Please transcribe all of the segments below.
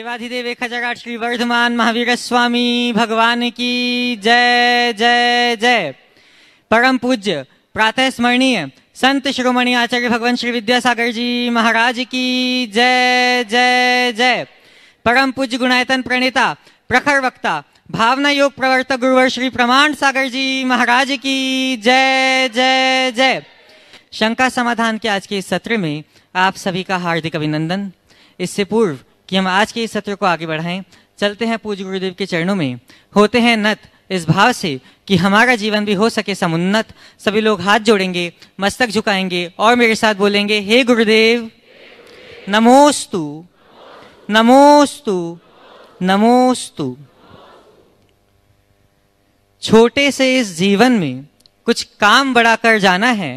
देवाधिदेव 1008 श्री वर्धमान महावीर स्वामी भगवान की जय जय जय। परम पूज्य प्रातः स्मरणीय संत शिरोमणि आचार्य भगवान श्री विद्यासागर जी महाराज की जय जय जय। परम पूज्य गुणायतन प्रणेता प्रखर वक्ता भावना योग प्रवर्तक गुरुवर श्री प्रमाण सागर जी महाराज की जय जय जय। शंका समाधान के आज के इस सत्र में आप सभी का हार्दिक अभिनंदन। इससे पूर्व कि हम आज के इस सत्र को आगे बढ़ाएं, चलते हैं पूज्य गुरुदेव के चरणों में, होते हैं नत इस भाव से कि हमारा जीवन भी हो सके समुन्नत। सभी लोग हाथ जोड़ेंगे, मस्तक झुकाएंगे और मेरे साथ बोलेंगे, हे गुरुदेव नमोस्तु नमोस्तु नमोस्तु। छोटे से इस जीवन में कुछ काम बड़ा कर जाना है,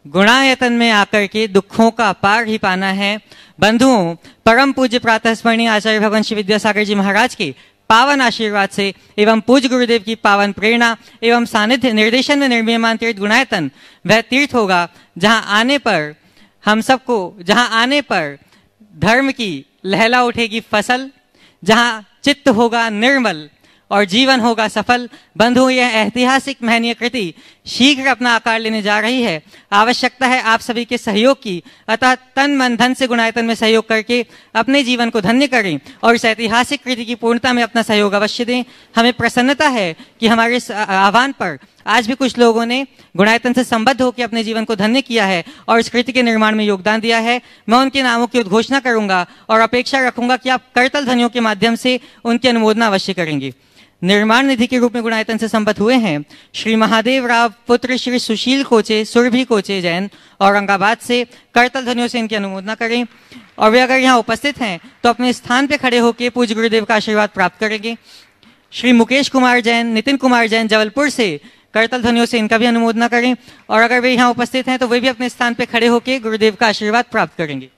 गुणायतन में आकर के दुखों का पार ही पाना है। बंधुओं, परम पूज्य प्रातः स्मरणीय आचार्य भगवान श्री विद्यासागर जी महाराज के पावन आशीर्वाद से एवं पूज्य गुरुदेव की पावन प्रेरणा एवं सानिध्य निर्देशन में निर्मीयमान तीर्थ गुणायतन वह तीर्थ होगा जहां आने पर हम सबको, जहां आने पर धर्म की लहला उठेगी फसल, जहां चित्त होगा निर्मल और जीवन होगा सफल। बंधु, यह ऐतिहासिक महनीय कृति शीघ्र अपना आकार लेने जा रही है। आवश्यकता है आप सभी के सहयोग की, अतः तन मन धन से गुणायतन में सहयोग करके अपने जीवन को धन्य करें और इस ऐतिहासिक कृति की पूर्णता में अपना सहयोग अवश्य दें। हमें प्रसन्नता है कि हमारे इस आह्वान पर आज भी कुछ लोगों ने गुणायतन से संबद्ध होकर अपने जीवन को धन्य किया है और इस कृति के निर्माण में योगदान दिया है। मैं उनके नामों की उद्घोषणा करूंगा और अपेक्षा रखूंगा कि आप करतल ध्वनियों के माध्यम से उनकी अनुमोदना अवश्य करेंगे। निर्माण निधि के रूप में गुणायतन से संबद्ध हुए हैं श्री महादेव राव पुत्र श्री सुशील कोचे सुरभि कोचे जैन औरंगाबाद से। करतल ध्वनियों से इनकी अनुमोदना करें और वे अगर यहाँ उपस्थित हैं तो अपने स्थान पर खड़े होकर पूज्य गुरुदेव का आशीर्वाद प्राप्त करेंगे। श्री मुकेश कुमार जैन नितिन कुमार जैन जबलपुर से, करतल ध्वनियों से इनका भी अनुमोदना करें और अगर वे यहाँ उपस्थित हैं तो वे भी अपने स्थान पर खड़े होकर गुरुदेव का आशीर्वाद प्राप्त करेंगे।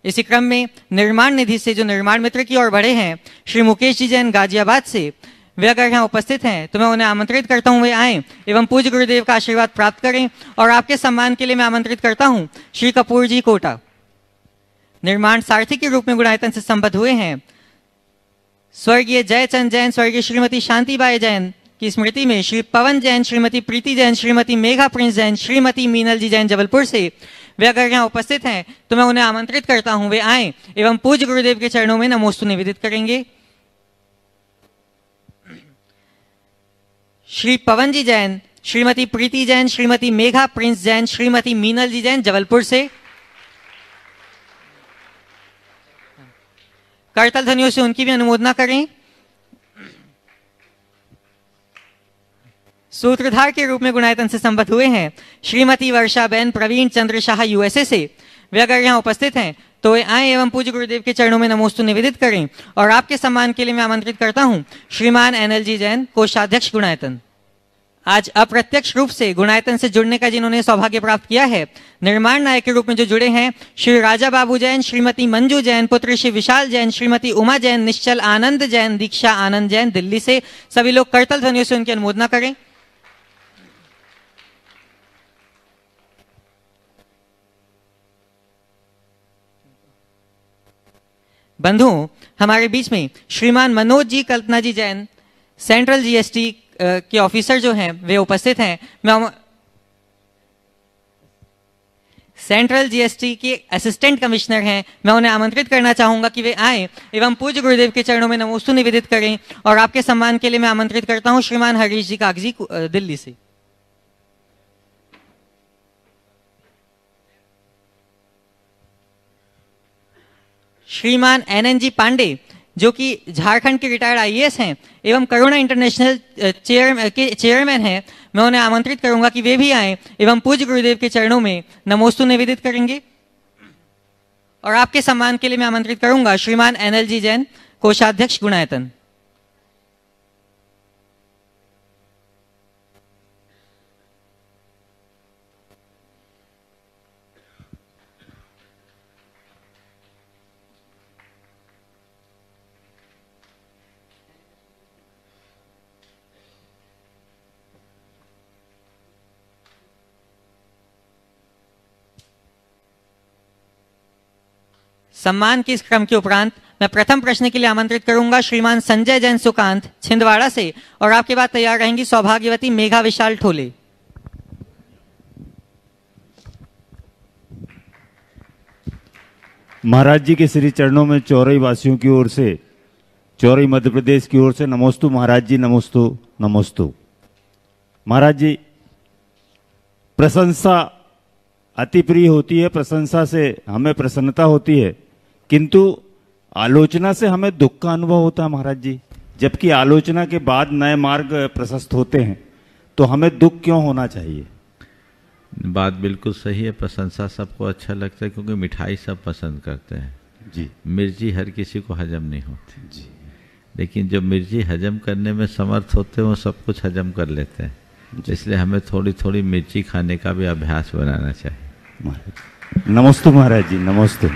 इसी क्रम में निर्माण निधि से जो निर्माण मित्र की ओर बढ़े हैं श्री मुकेश जी जैन गाजियाबाद से, वे अगर यहाँ उपस्थित हैं तो मैं उन्हें आमंत्रित करता हूँ वे आएं एवं पूज्य गुरुदेव का आशीर्वाद प्राप्त करें। और आपके सम्मान के लिए मैं आमंत्रित करता हूँ श्री कपूर जी कोटा। निर्माण सारथी के रूप में गुणायतन से संबद्ध हुए हैं स्वर्गीय जयचंद जैन, स्वर्गीय श्रीमती शांतिबाई जैन की स्मृति में श्री पवन जैन, श्रीमती प्रीति जैन, श्रीमती मेघा प्रिंस जैन, श्रीमती मीनल जी जैन जबलपुर से। वे अगर यहाँ उपस्थित हैं तो मैं उन्हें आमंत्रित करता हूं वे आएं एवं पूज्य गुरुदेव के चरणों में नमोस्तु निवेदित करेंगे। श्री पवन जी जैन, श्रीमती प्रीति जैन, श्रीमती मेघा प्रिंस जैन, श्रीमती मीनल जी जैन जबलपुर से। करतल ध्वनियों से उनकी भी अनुमोदना करें। सूत्रधार के रूप में गुणायतन से संबद्ध हुए हैं श्रीमती वर्षा बेन प्रवीण चंद्र शाह यूएसए से। वे अगर यहाँ उपस्थित हैं तो वे आए एवं पूज्य गुरुदेव के चरणों में नमोस्तु निवेदित करें और आपके सम्मान के लिए मैं आमंत्रित करता हूं श्रीमान एनएल जी जैन, कोषाध्यक्ष गुणायतन। आज अप्रत्यक्ष रूप से गुणायतन से जुड़ने का जिन्होंने सौभाग्य प्राप्त किया है, निर्माण नायक के रूप में जो जुड़े हैं श्री राजा बाबू जैन, श्रीमती मंजू जैन, पुत्र श्री विशाल जैन, श्रीमती उमा जैन, निश्चल आनंद जैन, दीक्षा आनंद जैन दिल्ली से। सभी लोग करतल ध्वनियों से उनकी अनुमोदना करें। बंधुओं, हमारे बीच में श्रीमान मनोज जी कल्पना जी जैन, सेंट्रल जीएसटी के ऑफिसर जो हैं वे उपस्थित हैं। मैं सेंट्रल जीएसटी के असिस्टेंट कमिश्नर हैं, मैं उन्हें आमंत्रित करना चाहूंगा कि वे आएं एवं पूज्य गुरुदेव के चरणों में नमोस्तु निवेदित करें और आपके सम्मान के लिए मैं आमंत्रित करता हूं श्रीमान हरीश जी कागजी दिल्ली से। श्रीमान एनएनजी पांडे जो कि झारखंड के रिटायर्ड आईएएस हैं एवं करुणा इंटरनेशनल के चेयरमैन हैं, मैं उन्हें आमंत्रित करूंगा कि वे भी आएं एवं पूज्य गुरुदेव के चरणों में नमोस्तु निवेदित करेंगे। और आपके सम्मान के लिए मैं आमंत्रित करूंगा श्रीमान एनएल जी जैन, कोषाध्यक्ष गुणायतन। सम्मान के इस क्रम के उपरांत मैं प्रथम प्रश्न के लिए आमंत्रित करूंगा श्रीमान संजय जैन सुकांत छिंदवाड़ा से, और आपके बाद तैयार रहेंगी सौभाग्यवती मेघा विशाल ठोले। महाराज जी के श्री चरणों में चौरई वासियों की ओर से, चौरई मध्य प्रदेश की ओर से नमोस्तु महाराज जी, नमोस्तु नमोस्तु। महाराज जी, प्रशंसा अति प्रिय होती है, प्रशंसा से हमें प्रसन्नता होती है, किंतु आलोचना से हमें दुख का अनुभव होता है महाराज जी। जबकि आलोचना के बाद नए मार्ग प्रशस्त होते हैं, तो हमें दुख क्यों होना चाहिए? बात बिल्कुल सही है। प्रशंसा सबको अच्छा लगता है क्योंकि मिठाई सब पसंद करते हैं जी। मिर्ची हर किसी को हजम नहीं होती जी। लेकिन जो मिर्ची हजम करने में समर्थ होते हैं वो सब कुछ हजम कर लेते हैं, इसलिए हमें थोड़ी थोड़ी मिर्ची खाने का भी अभ्यास बनाना चाहिए। नमस्ते महाराज जी, नमस्ते।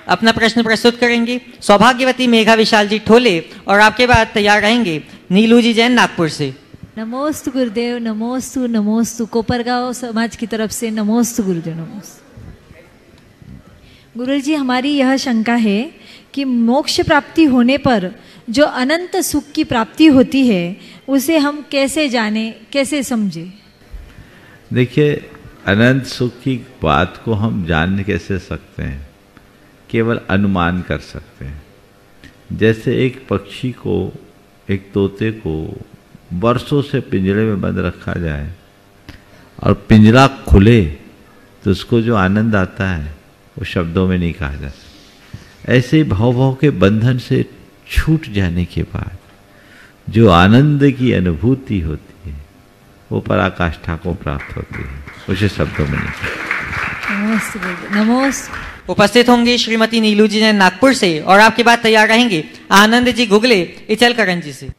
अपना प्रश्न प्रस्तुत करेंगी सौभाग्यवती मेघा विशाल जी ठोले, और आपके बाद तैयार रहेंगे नीलू जी जैन नागपुर से। नमोस्तु गुरुदेव, नमोस्तु नमोस्तु। कोपरगांव समाज की तरफ से नमोस्तु गुरुदेव, नमोस्तु। गुरुजी, हमारी यह शंका है कि मोक्ष प्राप्ति होने पर जो अनंत सुख की प्राप्ति होती है उसे हम कैसे जाने, कैसे समझे? देखिए, अनंत सुख की बात को हम जान कैसे सकते हैं? केवल अनुमान कर सकते हैं। जैसे एक पक्षी को, एक तोते को वर्षों से पिंजरे में बंद रखा जाए और पिंजरा खुले तो उसको जो आनंद आता है वो शब्दों में नहीं कहा जा सकता। ऐसे ही भव के बंधन से छूट जाने के बाद जो आनंद की अनुभूति होती है वो पराकाष्ठा को प्राप्त होती है, उसे शब्दों में नहीं। नमोस्तु। उपस्थित होंगे श्रीमती नीलू जी जैन नागपुर से, और आपके बाद तैयार रहेंगे आनंद जी गुगले इचलकरंजी जी से।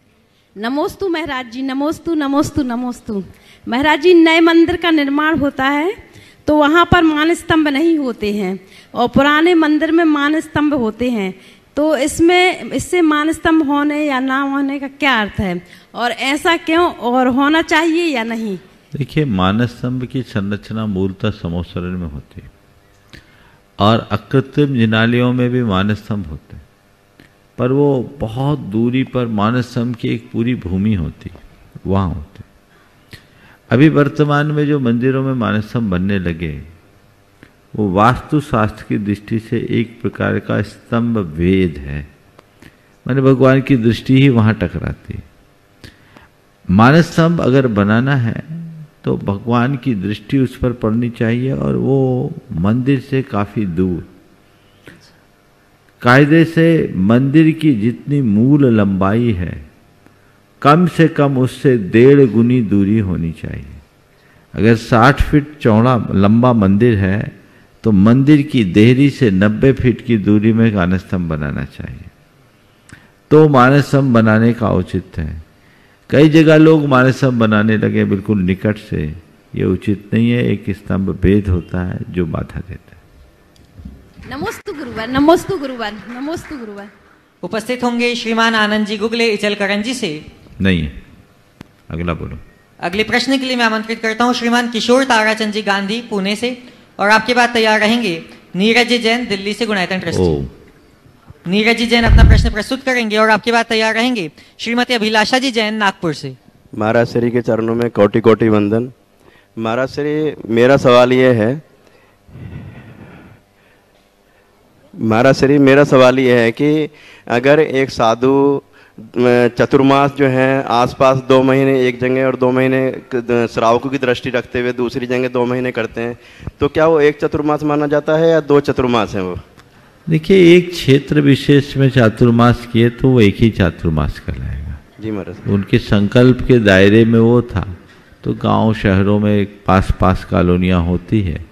नमोस्तु महाराज जी, नमोस्तु नमोस्तु नमोस्तु। महाराज जी, नए मंदिर का निर्माण होता है तो वहाँ पर मान स्तंभ नहीं होते हैं और पुराने मंदिर में मान स्तंभ होते हैं, तो इससे मान स्तंभ होने या ना होने का क्या अर्थ है, और ऐसा क्यों, और होना चाहिए या नहीं? देखिए, मान स्तंभ की संरचना मूलतः समूह शरीर में होती है और अकृत्रिम जिनालयों में भी मान स्तंभ होते हैं, पर वो बहुत दूरी पर मान स्तंभ की एक पूरी भूमि होती है, वहाँ होते। अभी वर्तमान में जो मंदिरों में मान स्तंभ बनने लगे वो वास्तु शास्त्र की दृष्टि से एक प्रकार का स्तंभ भेद है, माने भगवान की दृष्टि ही वहाँ टकराती है। मान स्तंभ अगर बनाना है तो भगवान की दृष्टि उस पर पड़नी चाहिए और वो मंदिर से काफी दूर। कायदे से मंदिर की जितनी मूल लंबाई है कम से कम उससे 1.5 गुनी दूरी होनी चाहिए। अगर 60 फीट चौड़ा लंबा मंदिर है तो मंदिर की देहरी से 90 फीट की दूरी में एक मान स्तंभ बनाना चाहिए, तो मान स्तंभ बनाने का औचित्य है। कई जगह लोग मान स्तंभ बनाने लगे बिल्कुल निकट से, ये उचित नहीं है। एक स्तंभ भेद होता है जो बाधा देता है। नमोस्तु गुरुवार, नमोस्तु गुरुवार, नमोस्तु गुरुवार। उपस्थित होंगे श्रीमान आनंद जी गुगले इचलकरंजी से। नहीं है, अगला बोलो। अगले प्रश्न के लिए मैं आमंत्रित करता हूं श्रीमान किशोर ताराचंद जी गांधी पुणे से, और आपके बाद तैयार रहेंगे नीरज जी जैन दिल्ली से गुणायतन ट्रस्टी। नीरज जी जैन अपना प्रश्न प्रस्तुत करेंगे और आपके बाद तैयार रहेंगे श्रीमती अभिलाषा जी जैन नागपुर से। महाराज श्री के चरणों में कोटि कोटि वंदन। महाराज श्री, मेरा सवाल ये है, महाराज श्री मेरा सवाल ये है कि अगर एक साधु चतुर्मास जो है आसपास 2 महीने एक जगह और 2 महीने श्रावकों की दृष्टि रखते हुए दूसरी जगह 2 महीने करते हैं, तो क्या वो एक चतुर्मास माना जाता है या 2 चतुर्मास हैं वो? देखिए, एक क्षेत्र विशेष में चातुर्मास किए तो वो एक ही चातुर्मास कहलाएगा। जी महाराज। उनके संकल्प के दायरे में वो था, तो गांव शहरों में पास पास कॉलोनियां होती है,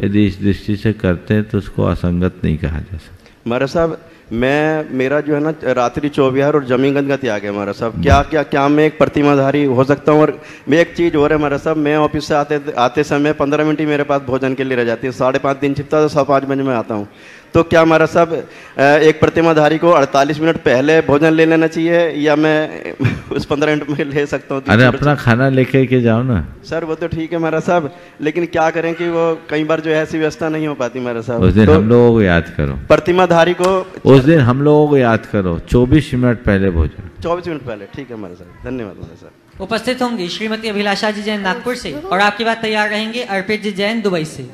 यदि इस दृष्टि से करते हैं तो उसको असंगत नहीं कहा जा सकता। महाराज साहब, मेरा जो है ना रात्रि चौविहार और जमीगंज का त्याग है महाराज साहब। क्या मैं एक प्रतिमाधारी हो सकता हूँ? और मैं एक चीज़ हो रहा है महाराज साहब, मैं ऑफिस से आते समय 15 मिनट ही मेरे पास भोजन के लिए रह जाती है। 5:30 दिन छिपता तो 5:15 बजे मैं आता हूँ, तो क्या हमारा सब एक प्रतिमाधारी को 48 मिनट पहले भोजन ले लेना चाहिए या मैं उस 15 मिनट में ले सकता हूँ? अरे अपना खाना लेके के जाओ ना। सर वो तो ठीक है मेरा साहब, लेकिन क्या करें कि वो कई बार जो है ऐसी व्यवस्था नहीं हो पाती मेरा साहब। उस दिन तो हम लोगों को याद करो, प्रतिमाधारी को उस दिन हम लोगों को याद करो 24 मिनट पहले भोजन। 24 मिनट पहले, ठीक है मेरा साहब, धन्यवाद मेरा साहब। उपस्थित होंगी श्रीमती अभिलाषा जी जैन नागपुर से और आपकी बात तैयार रहेंगे अर्पित जी जैन दुबई से।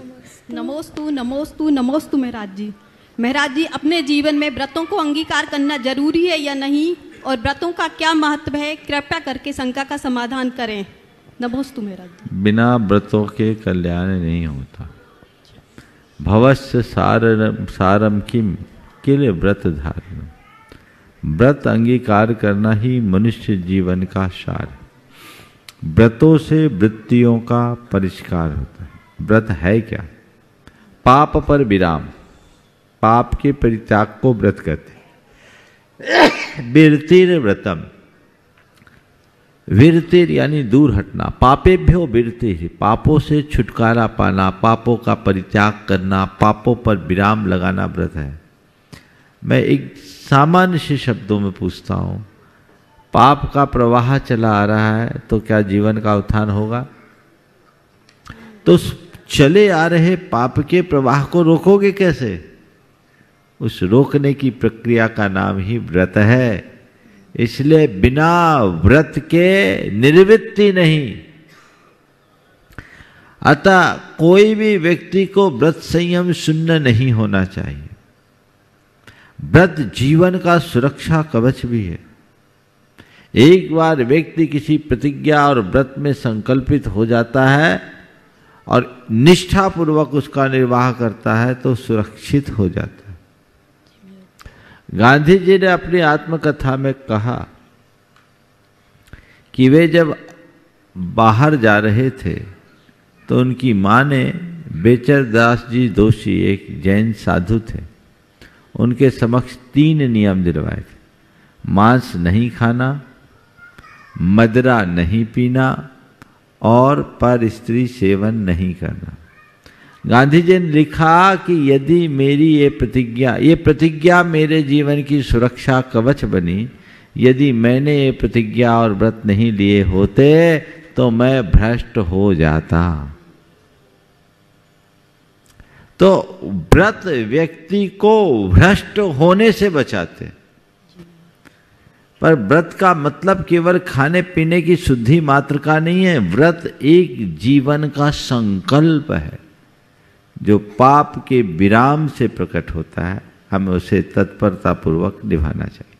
नमोस्तु नमोस्तु नमोस्तु महाराज जी। महाराज जी, अपने जीवन में व्रतों को अंगीकार करना जरूरी है या नहीं, और व्रतों का क्या महत्व है, कृपया करके शंका का समाधान करें। नमोस्तु महाराज जी। बिना व्रतों के कल्याण नहीं होता। भवस्य सारम किम किल व्रत धारण। व्रत अंगीकार करना ही मनुष्य जीवन का सार है। व्रतों से वृत्तियों का परिष्कार होता है। व्रत है क्या? पाप पर विराम, पाप के परित्याग को व्रत कहते हैं। विरतिर व्रतम, विरतिर यानी दूर हटना। पापेभ्यो विरतिर, पापों से छुटकारा पाना, पापों का परित्याग करना, पापों पर विराम लगाना व्रत है। मैं एक सामान्य से शब्दों में पूछता हूं, पाप का प्रवाह चला आ रहा है तो क्या जीवन का उत्थान होगा? तो चले आ रहे पाप के प्रवाह को रोकोगे कैसे? उस रोकने की प्रक्रिया का नाम ही व्रत है। इसलिए बिना व्रत के निर्वृत्ति नहीं। अतः कोई भी व्यक्ति को व्रत संयम शून्य नहीं होना चाहिए। व्रत जीवन का सुरक्षा कवच भी है। एक बार व्यक्ति किसी प्रतिज्ञा और व्रत में संकल्पित हो जाता है और निष्ठापूर्वक उसका निर्वाह करता है तो सुरक्षित हो जाता है। गांधी जी ने अपनी आत्मकथा में कहा कि वे जब बाहर जा रहे थे तो उनकी माँ ने बेचर दास जी दोषी, एक जैन साधु थे, उनके समक्ष 3 नियम दिलवाए थे। मांस नहीं खाना, मदिरा नहीं पीना और पर स्त्री सेवन नहीं करना। गांधी जी ने लिखा कि यदि मेरी ये प्रतिज्ञा मेरे जीवन की सुरक्षा कवच बनी, यदि मैंने ये प्रतिज्ञा और व्रत नहीं लिए होते तो मैं भ्रष्ट हो जाता। तो व्रत व्यक्ति को भ्रष्ट होने से बचाते। पर व्रत का मतलब केवल खाने पीने की शुद्धि मात्र का नहीं है। व्रत एक जीवन का संकल्प है जो पाप के विराम से प्रकट होता है। हमें उसे तत्परता पूर्वक निभाना चाहिए।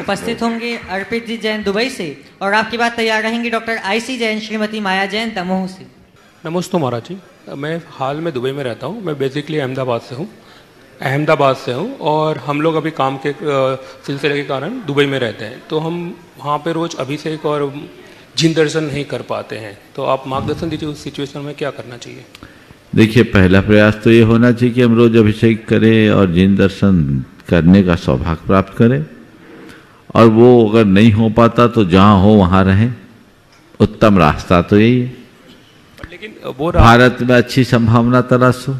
उपस्थित होंगे अर्पित जी जैन दुबई से और आपकी बात तैयार रहेंगी डॉक्टर आईसी जैन श्रीमती माया जैन दमोह से। नमस्ते महाराज जी। मैं हाल में दुबई में रहता हूँ। मैं बेसिकली अहमदाबाद से हूँ और हम लोग अभी काम के सिलसिले के कारण दुबई में रहते हैं। तो हम वहाँ पे रोज़ अभिषेक और जिन दर्शन नहीं कर पाते हैं। तो आप मार्गदर्शन दीजिए, उस सिचुएशन में क्या करना चाहिए? देखिए, पहला प्रयास तो ये होना चाहिए कि हम रोज अभिषेक करें और जिन दर्शन करने का सौभाग्य प्राप्त करें। और वो अगर नहीं हो पाता तो जहाँ हो वहाँ रहें। उत्तम रास्ता तो यही है। लेकिन वो भारत में अच्छी संभावना तलाशो।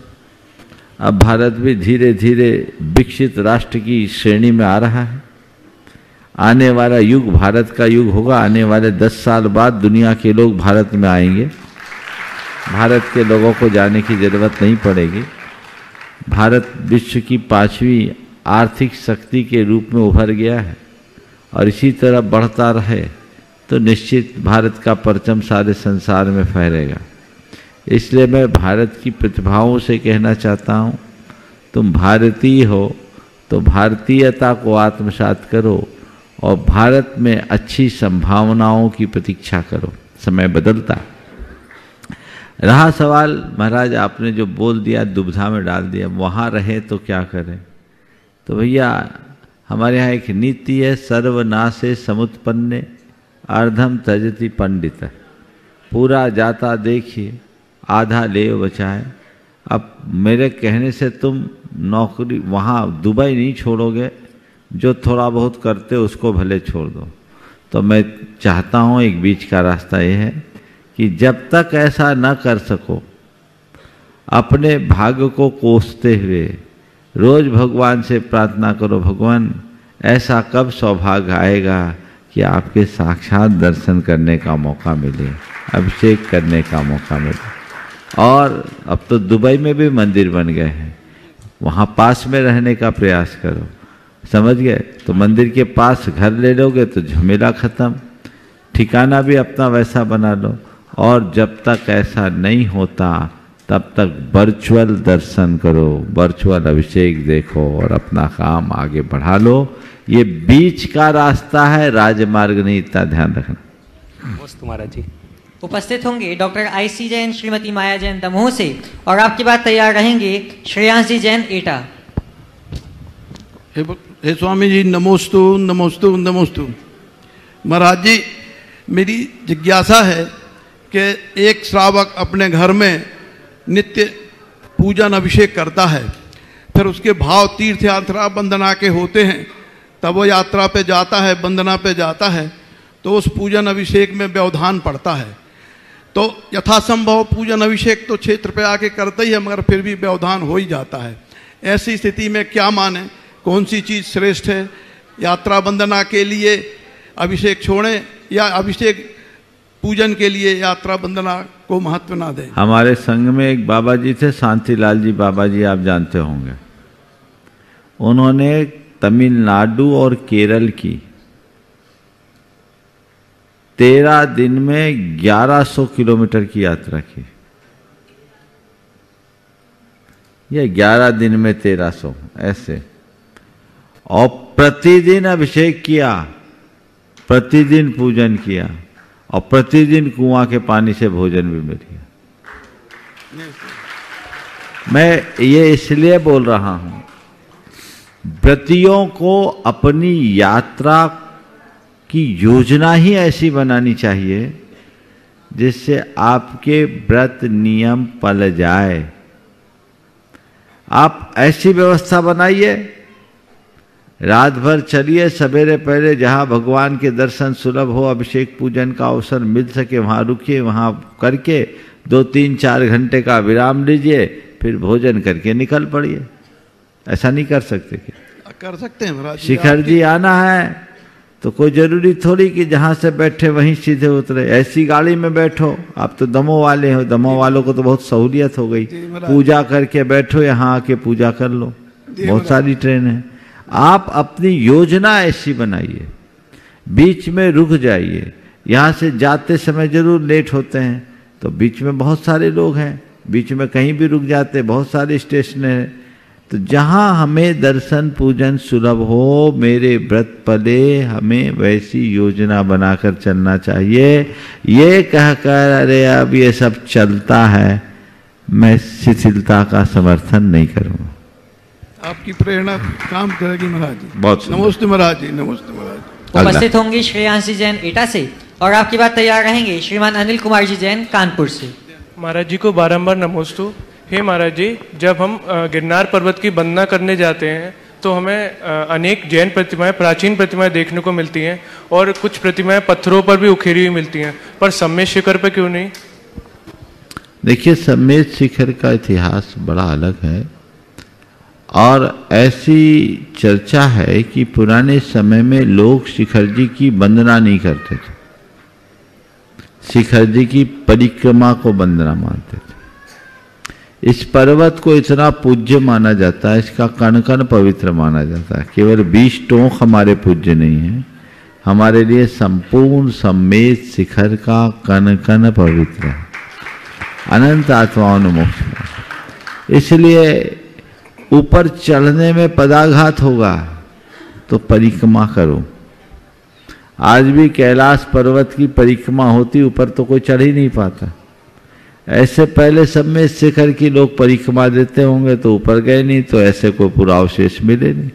अब भारत भी धीरे धीरे विकसित राष्ट्र की श्रेणी में आ रहा है। आने वाला युग भारत का युग होगा। आने वाले 10 साल बाद दुनिया के लोग भारत में आएंगे। भारत के लोगों को जाने की जरूरत नहीं पड़ेगी। भारत विश्व की 5वीं आर्थिक शक्ति के रूप में उभर गया है और इसी तरह बढ़ता रहे तो निश्चित भारत का परचम सारे संसार में फहरेगा। इसलिए मैं भारत की प्रतिभाओं से कहना चाहता हूँ, तुम भारतीय हो तो भारतीयता को आत्मसात करो और भारत में अच्छी संभावनाओं की प्रतीक्षा करो। समय बदलता है। रहा सवाल महाराज आपने जो बोल दिया दुविधा में डाल दिया, वहाँ रहे तो क्या करें? तो भैया हमारे यहाँ एक नीति है, सर्वनाशे समुत्पन्ने अर्धम त्यजति पंडित। पूरा जाता देखिए, आधा ले बचाए। अब मेरे कहने से तुम नौकरी वहाँ दुबई नहीं छोड़ोगे, जो थोड़ा बहुत करते उसको भले छोड़ दो। तो मैं चाहता हूँ एक बीच का रास्ता ये है कि जब तक ऐसा न कर सको, अपने भाग्य को कोसते हुए रोज भगवान से प्रार्थना करो, भगवान ऐसा कब सौभाग्य आएगा कि आपके साक्षात दर्शन करने का मौका मिले, अभिषेक करने का मौका मिले। और अब तो दुबई में भी मंदिर बन गए हैं, वहाँ पास में रहने का प्रयास करो, समझ गए? तो मंदिर के पास घर ले लोगे तो झमेला खत्म, ठिकाना भी अपना वैसा बना लो। और जब तक ऐसा नहीं होता तब तक वर्चुअल दर्शन करो, वर्चुअल अभिषेक देखो और अपना काम आगे बढ़ा लो। ये बीच का रास्ता है, राजमार्ग नहीं, इतना ध्यान रखना। नमस्ते महाराज जी। उपस्थित होंगे डॉक्टर IC जैन, श्रीमती माया जैन दमोह से, और आपके बाद तैयार रहेंगे श्रेयांश जी जैन एटा। हे स्वामी जी, नमोस्तु नमोस्तु नमोस्तु। महाराज जी, मेरी जिज्ञासा है कि एक श्रावक अपने घर में नित्य पूजन अभिषेक करता है, फिर उसके भाव तीर्थ यात्रा वंदना के होते हैं, तब वो यात्रा पे जाता है, वंदना पे जाता है, तो उस पूजन अभिषेक में व्यवधान पड़ता है। तो यथासंभव पूजन अभिषेक तो क्षेत्र पे आके करता ही है, मगर फिर भी व्यवधान हो ही जाता है। ऐसी स्थिति में क्या माने, कौन सी चीज़ श्रेष्ठ है? यात्रा वंदना के लिए अभिषेक छोड़ें या अभिषेक पूजन के लिए यात्रा वंदना को महत्व ना दें? हमारे संघ में एक बाबा जी थे, शांतिलाल जी बाबा जी, आप जानते होंगे। उन्होंने तमिलनाडु और केरल की 13 दिन में 1100 किलोमीटर की यात्रा की। ये 11 दिन में 1300 ऐसे, और प्रतिदिन अभिषेक किया, प्रतिदिन पूजन किया, और प्रतिदिन कुआं के पानी से भोजन भी मिल गया। मैं ये इसलिए बोल रहा हूं, व्रतियों को अपनी यात्रा की योजना ही ऐसी बनानी चाहिए जिससे आपके व्रत नियम पल जाए। आप ऐसी व्यवस्था बनाइए, रात भर चलिए, सवेरे पहले जहाँ भगवान के दर्शन सुलभ हो, अभिषेक पूजन का अवसर मिल सके वहाँ रुकिए, वहाँ करके 2-3-4 घंटे का विराम लीजिए, फिर भोजन करके निकल पड़िए। ऐसा नहीं कर सकते क्या? कर सकते हैं महाराज। शिखर जी आना है तो कोई जरूरी थोड़ी कि जहाँ से बैठे वहीं सीधे उतरे, ऐसी गाड़ी में बैठो। आप तो दमोह वाले हो, दमोह वालों को तो बहुत सहूलियत हो गई, पूजा करके बैठो, यहाँ आके पूजा कर लो, बहुत सारी ट्रेन है। आप अपनी योजना ऐसी बनाइए, बीच में रुक जाइए। यहाँ से जाते समय जरूर लेट होते हैं तो बीच में बहुत सारे लोग हैं, बीच में कहीं भी रुक जाते, बहुत सारे स्टेशन हैं। तो जहाँ हमें दर्शन पूजन सुलभ हो, मेरे व्रत पले, हमें वैसी योजना बनाकर चलना चाहिए। ये कहकर अरे अब ये सब चलता है, मैं शिथिलता का समर्थन नहीं करूँगा। आपकी प्रेरणा काम करेगी महाराज जी। बहुत नमस्ते महाराज जी, नमस्ते महाराज जी। उपस्थित होंगे श्रेयांश जी जैन एटा से, और आपकी बात तैयार रहेंगे श्रीमान अनिल कुमार जी जैन कानपुर से। महाराज जी को बारंबार नमोस्तु। हे महाराज जी, जब हम गिरनार पर्वत की वंदना करने जाते हैं तो हमें अनेक जैन प्रतिमाएं, प्राचीन प्रतिमाएं देखने को मिलती हैं, और कुछ प्रतिमाएं पत्थरों पर भी उखेरी हुई मिलती हैं, पर सम्मेद शिखर पर क्यों नहीं? देखिए, सम्मेद शिखर का इतिहास बड़ा अलग है, और ऐसी चर्चा है कि पुराने समय में लोग शिखर जी की वंदना नहीं करते थे, शिखर जी की परिक्रमा को वंदना मानते थे। इस पर्वत को इतना पूज्य माना जाता है, इसका कण कण पवित्र माना जाता है। केवल 20 टोंक हमारे पूज्य नहीं है, हमारे लिए संपूर्ण सम्मेद शिखर का कण कण पवित्र है, अनंत आत्माओं ने मोक्ष। इसलिए ऊपर चढ़ने में पदाघात होगा तो परिक्रमा करो। आज भी कैलाश पर्वत की परिक्रमा होती, ऊपर तो कोई चढ़ ही नहीं पाता। ऐसे पहले सब में शिखर की लोग परिक्रमा देते होंगे तो ऊपर गए नहीं, तो ऐसे कोई पूरा अवशेष मिले नहीं।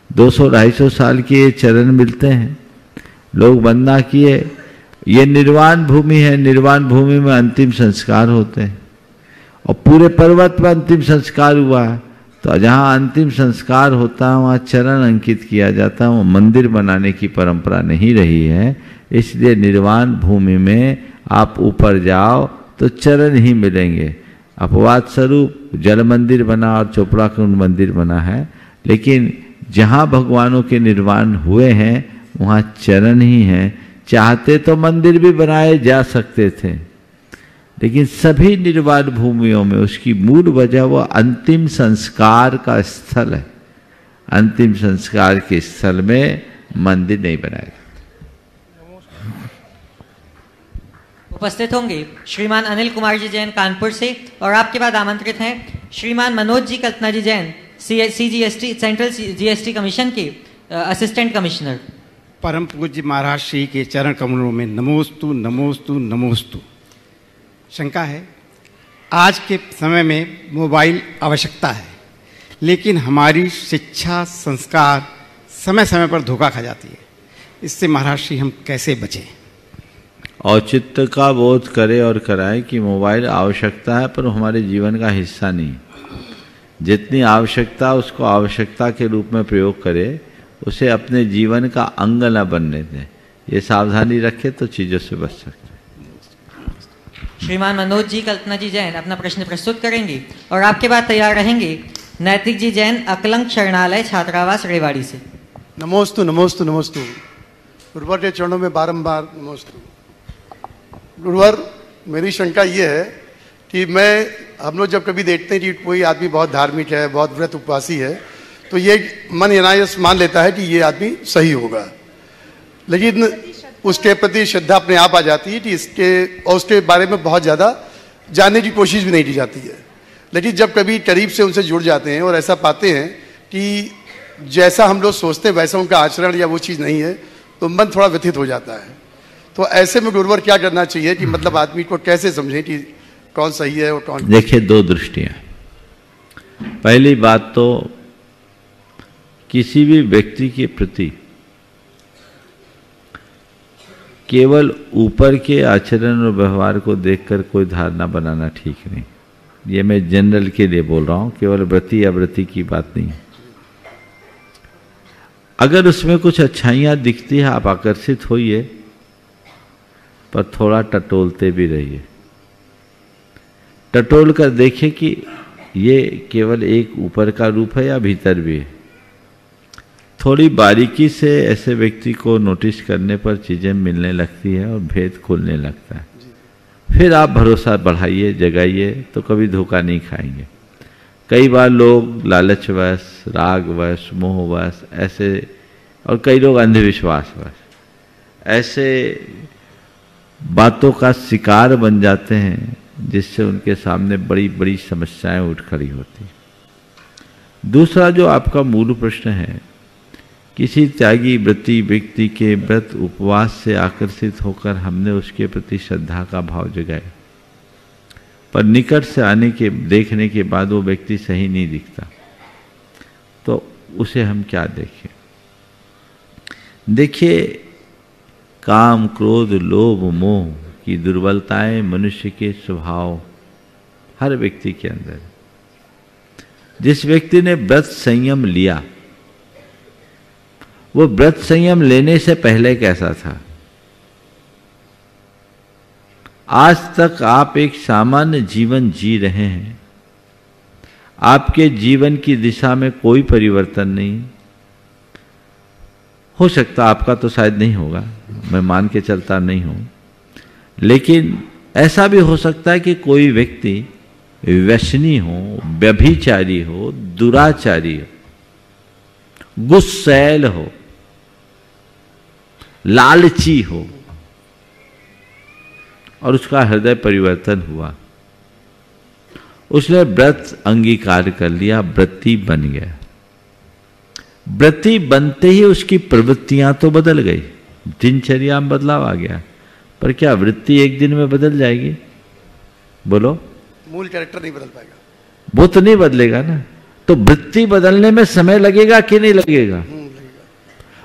200-250 साल के ये चरण मिलते हैं, लोग वंदना किए। ये निर्वाण भूमि है, निर्वाण भूमि में अंतिम संस्कार होते हैं, और पूरे पर्वत में अंतिम संस्कार हुआ है। तो जहाँ अंतिम संस्कार होता है वहाँ चरण अंकित किया जाता है, वो मंदिर बनाने की परंपरा नहीं रही है। इसलिए निर्वाण भूमि में आप ऊपर जाओ तो चरण ही मिलेंगे। अपवाद स्वरूप जल मंदिर बना और चोपड़ा कुंड मंदिर बना है, लेकिन जहाँ भगवानों के निर्वाण हुए हैं वहाँ चरण ही हैं। चाहते तो मंदिर भी बनाए जा सकते थे, लेकिन सभी निर्वाण भूमियों में उसकी मूल वजह वो अंतिम संस्कार का स्थल है। अंतिम संस्कार के स्थल में मंदिर नहीं बनाया। उपस्थित होंगे श्रीमान अनिल कुमार जी जैन कानपुर से, और आपके बाद आमंत्रित हैं श्रीमान Manoj ji Kalpana ji Jain, CGST central GST commission के असिस्टेंट कमिश्नर। परम पूज्य महाराज श्री के चरण कमलों में नमोस्तु नमोस्तु नमोस्तु। शंका है, आज के समय में मोबाइल आवश्यकता है, लेकिन हमारी शिक्षा संस्कार समय समय पर धोखा खा जाती है। इससे महाराज श्री हम कैसे बचें? औचित्य का बोध करे और कराए कि मोबाइल आवश्यकता है, पर हमारे जीवन का हिस्सा नहीं। जितनी आवश्यकता उसको आवश्यकता के रूप में प्रयोग करे, उसे अपने जीवन का अंग न बनने दें। ये सावधानी रखे तो चीज़ों से बच सकते हैं। श्रीमान मनोज जी कल्पना जी जैन अपना प्रश्न प्रस्तुत करेंगे, और आपके बाद तैयार रहेंगे नैतिक जी जैन, अकलंक शरणालय छात्रावास रेवाड़ी से। नमोस्तु नमोस्तु नमोस्तु। गुरुवर के चरणों में बारंबार नमोस्तु। गुरुवर, मेरी शंका ये है कि हम लोग जब कभी देखते हैं कि कोई आदमी बहुत धार्मिक है, बहुत व्रत उपवासी है, तो ये मन अनायास मान लेता है कि ये आदमी सही होगा, लेकिन उसके प्रति श्रद्धा अपने आप आ जाती है कि उसके बारे में बहुत ज़्यादा जानने की कोशिश भी नहीं की जाती है। लेकिन जब कभी करीब से उनसे जुड़ जाते हैं और ऐसा पाते हैं कि जैसा हम लोग सोचते हैं वैसा उनका आचरण या वो चीज़ नहीं है, तो मन थोड़ा व्यथित हो जाता है। तो ऐसे में गुरुवर क्या करना चाहिए कि मतलब आदमी को कैसे समझें कि कौन सही है और कौन? देखिए, दो दृष्टियां। पहली बात तो किसी भी व्यक्ति के प्रति केवल ऊपर के आचरण और व्यवहार को देखकर कोई धारणा बनाना ठीक नहीं। ये मैं जनरल के लिए बोल रहा हूं, केवल व्रती अव्रती की बात नहीं। अगर उसमें कुछ अच्छाइयां दिखती है, आप आकर्षित होइए, पर थोड़ा टटोलते भी रहिए। टटोल कर देखें कि ये केवल एक ऊपर का रूप है या भीतर भी है। थोड़ी बारीकी से ऐसे व्यक्ति को नोटिस करने पर चीज़ें मिलने लगती है और भेद खुलने लगता है। फिर आप भरोसा बढ़ाइए, जगाइए, तो कभी धोखा नहीं खाएंगे। कई बार लोग लालचवश, रागवश, मोहवश ऐसे, और कई लोग अंधविश्वासवश ऐसे बातों का शिकार बन जाते हैं, जिससे उनके सामने बड़ी बड़ी समस्याएं उठ खड़ी होती। दूसरा जो आपका मूल प्रश्न है, किसी त्यागी व्रती व्यक्ति के व्रत उपवास से आकर्षित होकर हमने उसके प्रति श्रद्धा का भाव जगाया, पर निकट से देखने के बाद वो व्यक्ति सही नहीं दिखता, तो उसे हम क्या देखें? देखिए, काम, क्रोध, लोभ, मोह की दुर्बलताएं मनुष्य के स्वभाव हर व्यक्ति के अंदर। जिस व्यक्ति ने व्रत संयम लिया, वो व्रत संयम लेने से पहले कैसा था? आज तक आप एक सामान्य जीवन जी रहे हैं, आपके जीवन की दिशा में कोई परिवर्तन नहीं। हो सकता आपका तो शायद नहीं होगा, मैं मान के चलता नहीं हूं, लेकिन ऐसा भी हो सकता है कि कोई व्यक्ति व्यसनी हो, व्यभिचारी हो, दुराचारी हो, गुस्सैल हो, लालची हो, और उसका हृदय परिवर्तन हुआ। उसने व्रत अंगीकार कर लिया, व्रती बन गया। व्रती बनते ही उसकी प्रवृत्तियां तो बदल गई, दिनचर्या में बदलाव आ गया, पर क्या वृत्ति एक दिन में बदल जाएगी? बोलो। मूल कैरेक्टर नहीं बदल पाएगा, वो तो नहीं बदलेगा ना। तो वृत्ति बदलने में समय लगेगा कि नहीं लगेगा?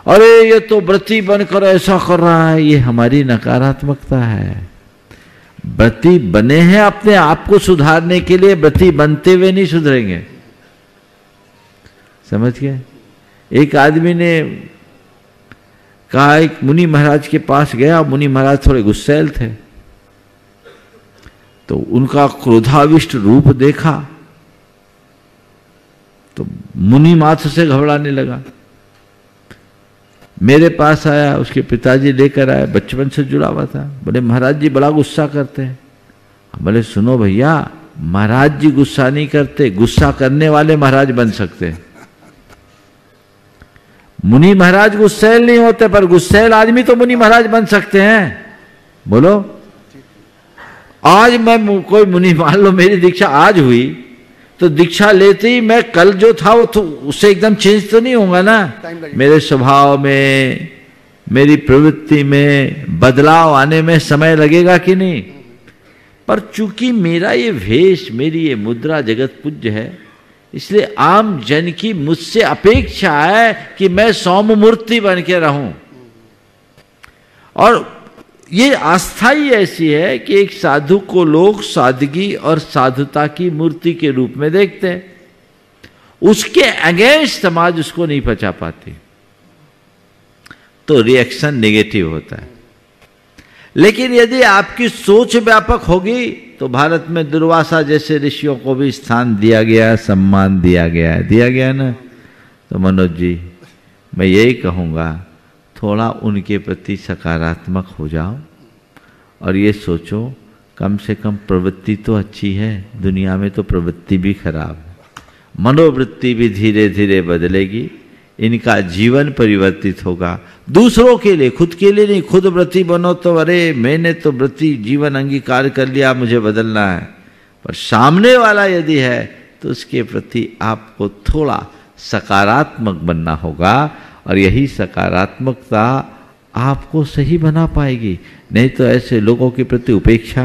अरे ये तो व्रती बनकर ऐसा कर रहा है, ये हमारी नकारात्मकता है। व्रती बने हैं अपने आप को सुधारने के लिए, व्रती बनते हुए नहीं सुधरेंगे। समझ गए? एक आदमी ने कहा, एक मुनि महाराज के पास गया, मुनि महाराज थोड़े गुस्सैल थे, तो उनका क्रोधाविष्ट रूप देखा तो मुनि माथ से घबराने लगा। मेरे पास आया, उसके पिताजी लेकर आए, बचपन से जुड़ा हुआ था। बोले महाराज जी बड़ा गुस्सा करते हैं। बोले सुनो भैया, महाराज जी गुस्सा नहीं करते, गुस्सा करने वाले महाराज बन सकते हैं। मुनि महाराज गुस्सैल नहीं होते, पर गुस्सैल आदमी तो मुनि महाराज बन सकते हैं। बोलो, आज मैं कोई मुनि, मान लो मेरी दीक्षा आज हुई, तो दीक्षा लेते ही मैं कल जो था वो तो उससे एकदम चेंज तो नहीं होगा ना। मेरे स्वभाव में, मेरी प्रवृत्ति में बदलाव आने में समय लगेगा कि नहीं। पर चूंकि मेरा ये वेश, मेरी ये मुद्रा जगत पूज्य है, इसलिए आम जन की मुझसे अपेक्षा है कि मैं सौम्य मूर्ति बन के रहूं। और ये आस्था ही ऐसी है कि एक साधु को लोग सादगी और साधुता की मूर्ति के रूप में देखते हैं। उसके अगेंस्ट समाज उसको नहीं पचा पाती, तो रिएक्शन नेगेटिव होता है। लेकिन यदि आपकी सोच व्यापक होगी तो भारत में दुर्वासा जैसे ऋषियों को भी स्थान दिया गया, सम्मान दिया गया है, दिया गया ना। तो मनोज जी, मैं यही कहूँगा, थोड़ा उनके प्रति सकारात्मक हो जाओ और ये सोचो कम से कम प्रवृत्ति तो अच्छी है, दुनिया में तो प्रवृत्ति भी खराब है। मनोवृत्ति भी धीरे धीरे बदलेगी, इनका जीवन परिवर्तित होगा। दूसरों के लिए, खुद के लिए नहीं। खुद व्रती बनो तो अरे मैंने तो व्रती जीवन अंगीकार कर लिया, मुझे बदलना है। पर सामने वाला यदि है तो उसके प्रति आपको थोड़ा सकारात्मक बनना होगा, और यही सकारात्मकता आपको सही बना पाएगी। नहीं तो ऐसे लोगों के प्रति उपेक्षा,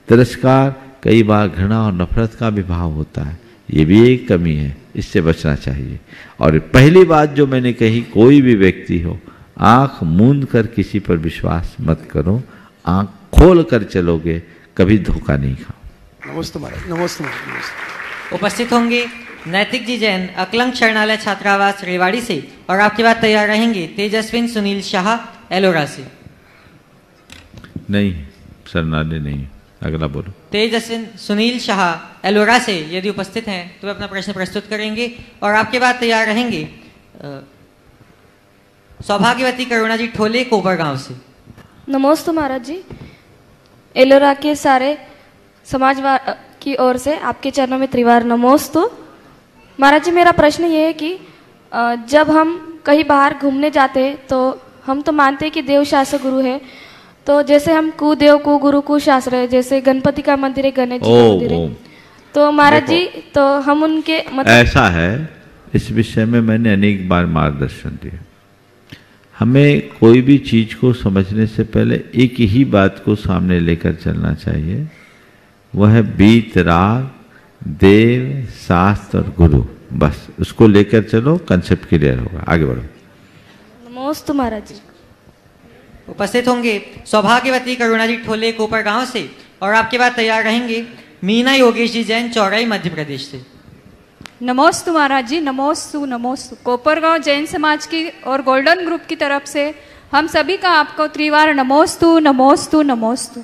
तिरस्कार, कई बार घृणा और नफरत का भी भाव होता है। ये भी एक कमी है, इससे बचना चाहिए। और पहली बात जो मैंने कही, कोई भी व्यक्ति हो, आंख मूंद कर किसी पर विश्वास मत करो, आंख खोल कर चलोगे कभी धोखा नहीं खाओ। नमस्ते महाराज। नमस्ते महाराज। उपस्थित होंगे नैतिक जी जैन, अकलंक शरणालय छात्रावास रेवाड़ी से, और आपके बाद तैयार रहेंगे तेजस्विन सुनील शाह, एलोरा से। नहीं, शरणालय नहीं, अगला बोलो। तेजस्विन सुनील शाह, एलोरा से यदि उपस्थित हैं तो वे अपना प्रश्न प्रस्तुत करेंगे, और आपके बाद तैयार रहेंगे सौभाग्यवती करुणा जी ठोले, कोपर गांव से। नमस्ते महाराज जी, एलोरा के सारे समाज की ओर से आपके चरणों में त्रिवार नमोस्तु। महाराज जी, मेरा प्रश्न ये है कि जब हम कहीं बाहर घूमने जाते हैं तो हम तो मानते हैं कि देव शास्त्र गुरु है, तो जैसे हम कुदेव को गुरु को शास्त्र है, जैसे गणपति का मंदिर है, गणेश जी का मंदिर है, तो महाराज जी तो हम उनके मतलब ऐसा है, इस विषय में मैंने अनेक बार मार्गदर्शन दिया। हमें कोई भी चीज को समझने से पहले एक ही बात को सामने लेकर चलना चाहिए, वह है बीत राग, देव, शास्त्र और गुरु। बस उसको लेकर चलो, कंसेप्ट क्लियर होगा। आगे बढ़ो। नमस्ते महाराज जी। उपस्थित होंगे सौभाग्यवती करुणा जी ठोले, कोपर गांव से, और आपके बाद तैयार रहेंगे मीना योगेश जी जैन, चौराई, मध्य प्रदेश से। नमोस्तु महाराज जी। नमोस्तु नमोस्तु। कोपरगांव जैन समाज की और गोल्डन ग्रुप की तरफ से हम सभी का आपको त्रिवार नमोस्तु नमोस्तु नमोस्तु।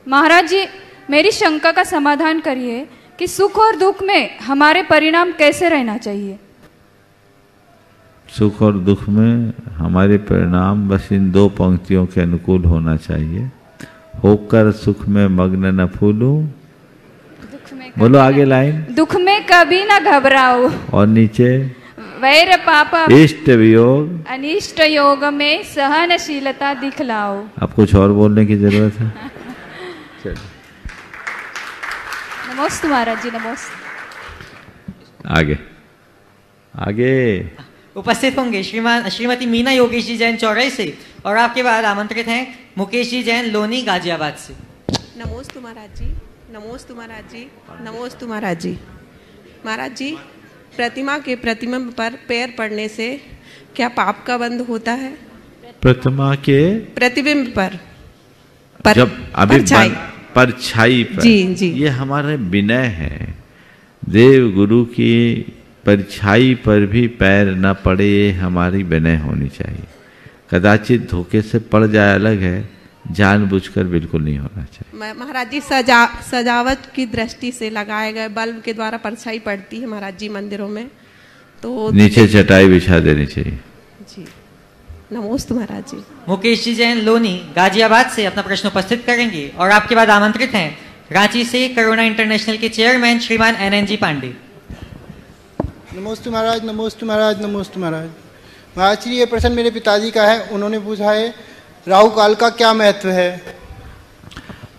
महाराज जी, मेरी शंका का समाधान करिए कि सुख और दुख में हमारे परिणाम कैसे रहना चाहिए। सुख और दुख में हमारे परिणाम बस इन दो पंक्तियों के अनुकूल होना चाहिए। होकर सुख में मग्न न फूलूं, बोलो आगे लाइन। दुख में कभी न घबराओ, और नीचे वैर पाप इष्ट वियोग, अनिष्ट योग में सहनशीलता दिखलाओ। अब कुछ और बोलने की जरूरत है? चलिए नमस्ते महाराज जी। नमस्ते। आगे आगे उपस्थित होंगे श्रीमती मीना योगेश जी जैन, चौराई से, और आपके बाद आमंत्रित हैं मुकेश जी जैन, लोनी, गाजियाबाद से। नमोस्तु महाराज जी। नमोस्तु महाराज जी। नमोस्तु महाराज जी। महाराज जी, प्रतिमा के प्रतिबिंब पर पैर पड़ने से क्या पाप का बंध होता है? प्रतिमा के प्रतिबिंब पर जब अभी परछाई पर, जी जी, ये हमारे विनय है। देव गुरु की परछाई पर भी पैर न पड़े, ये हमारी विनय होनी चाहिए। कदाचित धोखे से पड़ जाए अलग है, जानबूझकर बिल्कुल नहीं होना चाहिए। महाराज जी सजावट की दृष्टि से लगाए गए बल्ब के द्वारा परछाई पड़ती है महाराज जी मंदिरों में, तो नीचे चटाई बिछा देनी चाहिए। जी नमोस्तु महाराज जी। मुकेश जी जैन लोनी गाजियाबाद से अपना प्रश्न उपस्थित करेंगे और आपके बाद आमंत्रित हैं रांची से करुणा इंटरनेशनल के चेयरमैन श्रीमान NNG पांडे। नमोस्तु महाराज, नमोस्तु महाराज, नमोस्तु महाराज। महाराज जी ये प्रश्न मेरे पिताजी का है, उन्होंने पूछा है राहु काल का क्या महत्व है।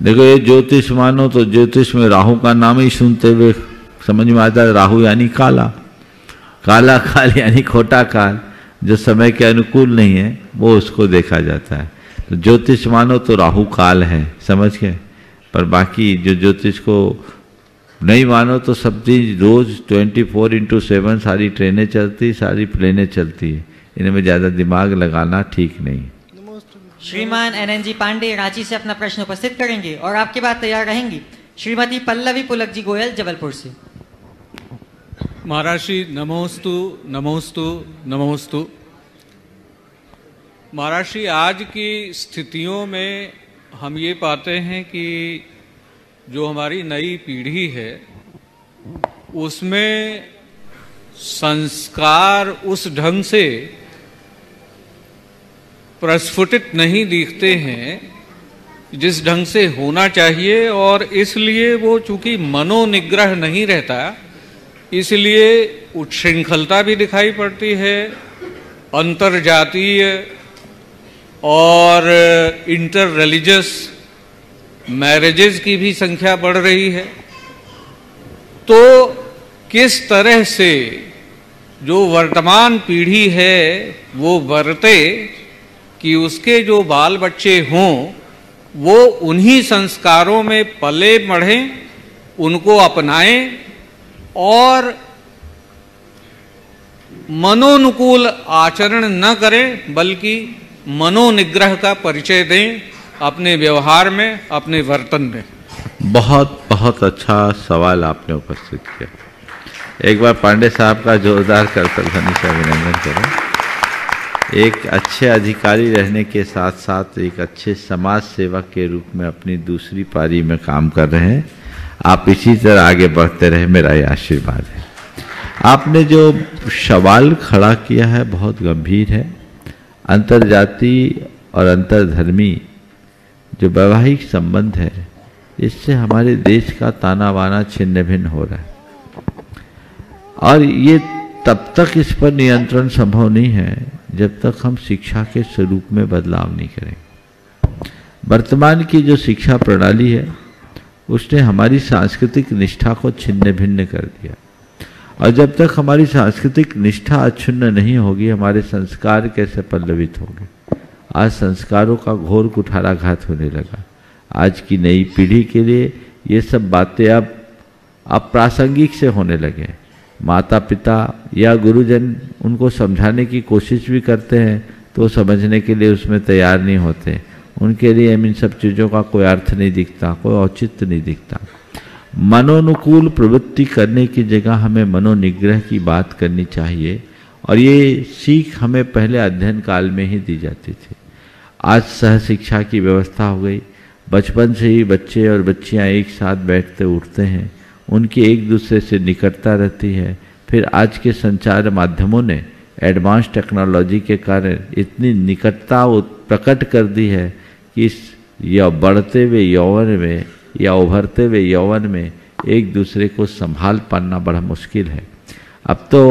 देखो ये ज्योतिष मानो तो ज्योतिष में राहु का नाम ही सुनते हुए समझ में आता है राहु यानी काला, काला काल यानी खोटा काल, जो समय के अनुकूल नहीं है वो उसको देखा जाता है। तो ज्योतिष मानो तो राहु काल है, समझ गए। पर बाकी जो ज्योतिष को नहीं मानो तो सब चीज रोज 24/7 सारी ट्रेनें चलती, सारी प्लेनें चलती है, इनमें ज़्यादा दिमाग लगाना ठीक नहीं। श्रीमान NNG पांडे रांची से अपना प्रश्न उपस्थित करेंगे और आपके बाद तैयार रहेंगी श्रीमती पल्लवी पुलक जी गोयल जबलपुर से। महाराज श्री नमोस्तु नमोस्तु नमोस्तु। महाराज श्री आज की स्थितियों में हम ये पाते हैं कि जो हमारी नई पीढ़ी है उसमें संस्कार उस ढंग से प्रस्फुटित नहीं दिखते हैं जिस ढंग से होना चाहिए, और इसलिए वो चूंकि मनोनिग्रह नहीं रहता इसलिए उच्छृंखलता भी दिखाई पड़ती है, अंतरजातीय और इंटर रिलीजियस मैरिजेज की भी संख्या बढ़ रही है। तो किस तरह से जो वर्तमान पीढ़ी है वो बरते कि उसके जो बाल बच्चे हों वो उन्हीं संस्कारों में पले बढ़ें, उनको अपनाएं और मनोनुकूल आचरण न करें बल्कि मनोनिग्रह का परिचय दें अपने व्यवहार में, अपने वर्तन में। बहुत बहुत अच्छा सवाल आपने उपस्थित किया। एक बार पांडे साहब का जोरदार करतल ध्वनि से अभिनंदन करें। एक अच्छे अधिकारी रहने के साथ साथ एक अच्छे समाज सेवक के रूप में अपनी दूसरी पारी में काम कर रहे हैं। आप इसी तरह आगे बढ़ते रहे, मेरा ये आशीर्वाद है। आपने जो सवाल खड़ा किया है बहुत गंभीर है। अंतर्जाति और अंतर्धर्मी जो वैवाहिक संबंध है इससे हमारे देश का ताना बाना छिन्न भिन्न हो रहा है, और ये तब तक इस पर नियंत्रण संभव नहीं है जब तक हम शिक्षा के स्वरूप में बदलाव नहीं करेंगे। वर्तमान की जो शिक्षा प्रणाली है उसने हमारी सांस्कृतिक निष्ठा को छिन्न भिन्न कर दिया, और जब तक हमारी सांस्कृतिक निष्ठा अक्षुण्ण नहीं होगी अब संस्कार कैसे पल्लवित होंगे। आज संस्कारों का घोर कुठाराघात होने लगा। आज की नई पीढ़ी के लिए ये सब बातें अब अप्रासंगिक से होने लगे। माता पिता या गुरुजन उनको समझाने की कोशिश भी करते हैं तो समझने के लिए उसमें तैयार नहीं होते। उनके लिए इन सब चीज़ों का कोई अर्थ नहीं दिखता, कोई औचित्य नहीं दिखता। मनोनुकूल प्रवृत्ति करने की जगह हमें मनोनिग्रह की बात करनी चाहिए, और ये सीख हमें पहले अध्ययन काल में ही दी जाती थी। आज सह शिक्षा की व्यवस्था हो गई। बचपन से ही बच्चे और बच्चियां एक साथ बैठते उठते हैं, उनकी एक दूसरे से निकटता रहती है। फिर आज के संचार माध्यमों ने एडवांस टेक्नोलॉजी के कारण इतनी निकटता प्रकट कर दी है कि इस बढ़ते हुए यौवन में या उभरते हुए यौवन में एक दूसरे को संभाल पाना बड़ा मुश्किल है। अब तो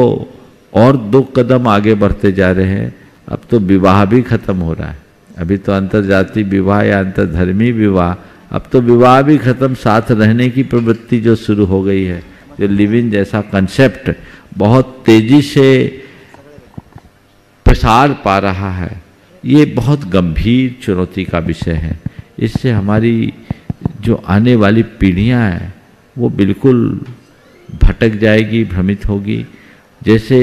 और 2 कदम आगे बढ़ते जा रहे हैं। अब तो विवाह भी खत्म हो रहा है। अभी तो अंतर्जातीय विवाह या अंतर्धर्मी विवाह, अब तो विवाह भी खत्म, साथ रहने की प्रवृत्ति जो शुरू हो गई है, जो लिव इन जैसा कंसेप्ट बहुत तेजी से प्रसार पा रहा है, ये बहुत गंभीर चुनौती का विषय है। इससे हमारी जो आने वाली पीढ़ियां हैं वो बिल्कुल भटक जाएगी, भ्रमित होगी। जैसे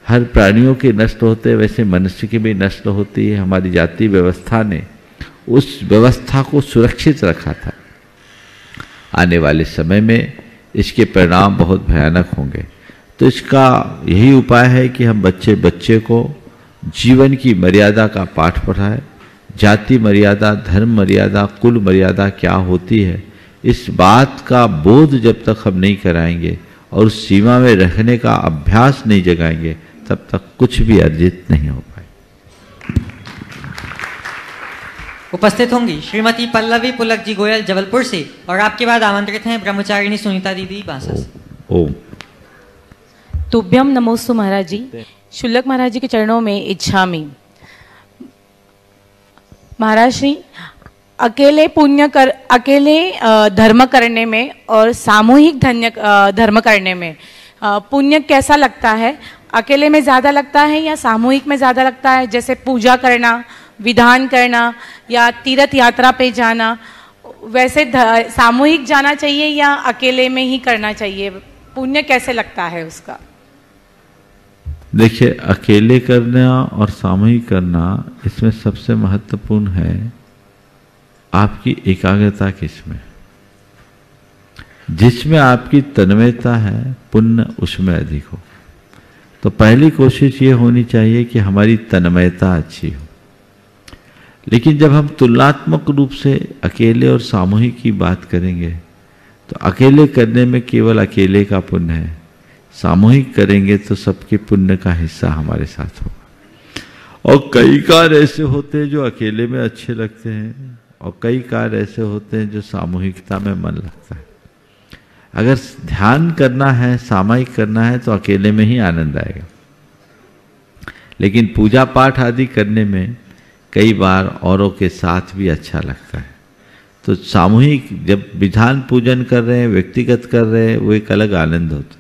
हर प्राणियों के नष्ट होते वैसे मनुष्य की भी नष्ट होती है। हमारी जाति व्यवस्था ने उस व्यवस्था को सुरक्षित रखा था। आने वाले समय में इसके परिणाम बहुत भयानक होंगे। तो इसका यही उपाय है कि हम बच्चे को जीवन की मर्यादा का पाठ पढ़ाएं, जाति मर्यादा, धर्म मर्यादा, कुल मर्यादा क्या होती है, इस बात का बोध जब तक हम नहीं कराएंगे और उस सीमा में रहने का अभ्यास नहीं जगाएंगे, तब तक कुछ भी अर्जित नहीं हो पाए। उपस्थित होंगी श्रीमती पल्लवी पुलक जी गोयल जबलपुर से, और आपके बाद आमंत्रित हैं ब्रह्मचारिणी सुनीता दीदी बांसा से। ओम। तुभ्यम नमोस्तु महाराज जी। शुल्लक महाराज जी के चरणों में इच्छामि। महाराज श्री, अकेले धर्म करने में और सामूहिक धर्म करने में पुण्य कैसा लगता है? अकेले में ज़्यादा लगता है या सामूहिक में ज़्यादा लगता है? जैसे पूजा करना, विधान करना या तीर्थ यात्रा पे जाना, वैसे सामूहिक जाना चाहिए या अकेले में ही करना चाहिए? पुण्य कैसे लगता है उसका? देखिए, अकेले करना और सामूहिक करना, इसमें सबसे महत्वपूर्ण है आपकी एकाग्रता किसमें। जिसमें आपकी तन्मयता है, पुण्य उसमें अधिक हो। तो पहली कोशिश ये होनी चाहिए कि हमारी तन्मयता अच्छी हो। लेकिन जब हम तुलनात्मक रूप से अकेले और सामूहिक की बात करेंगे, तो अकेले करने में केवल अकेले का पुण्य है, सामूहिक करेंगे तो सबके पुण्य का हिस्सा हमारे साथ होगा। और कई कार्य ऐसे होते हैं जो अकेले में अच्छे लगते हैं, और कई कार्य ऐसे होते हैं जो सामूहिकता में मन लगता है। अगर ध्यान करना है, सामूहिक करना है, तो अकेले में ही आनंद आएगा। लेकिन पूजा पाठ आदि करने में कई बार औरों के साथ भी अच्छा लगता है। तो सामूहिक जब विधान पूजन कर रहे हैं, व्यक्तिगत कर रहे हैं, वो एक अलग आनंद होता है।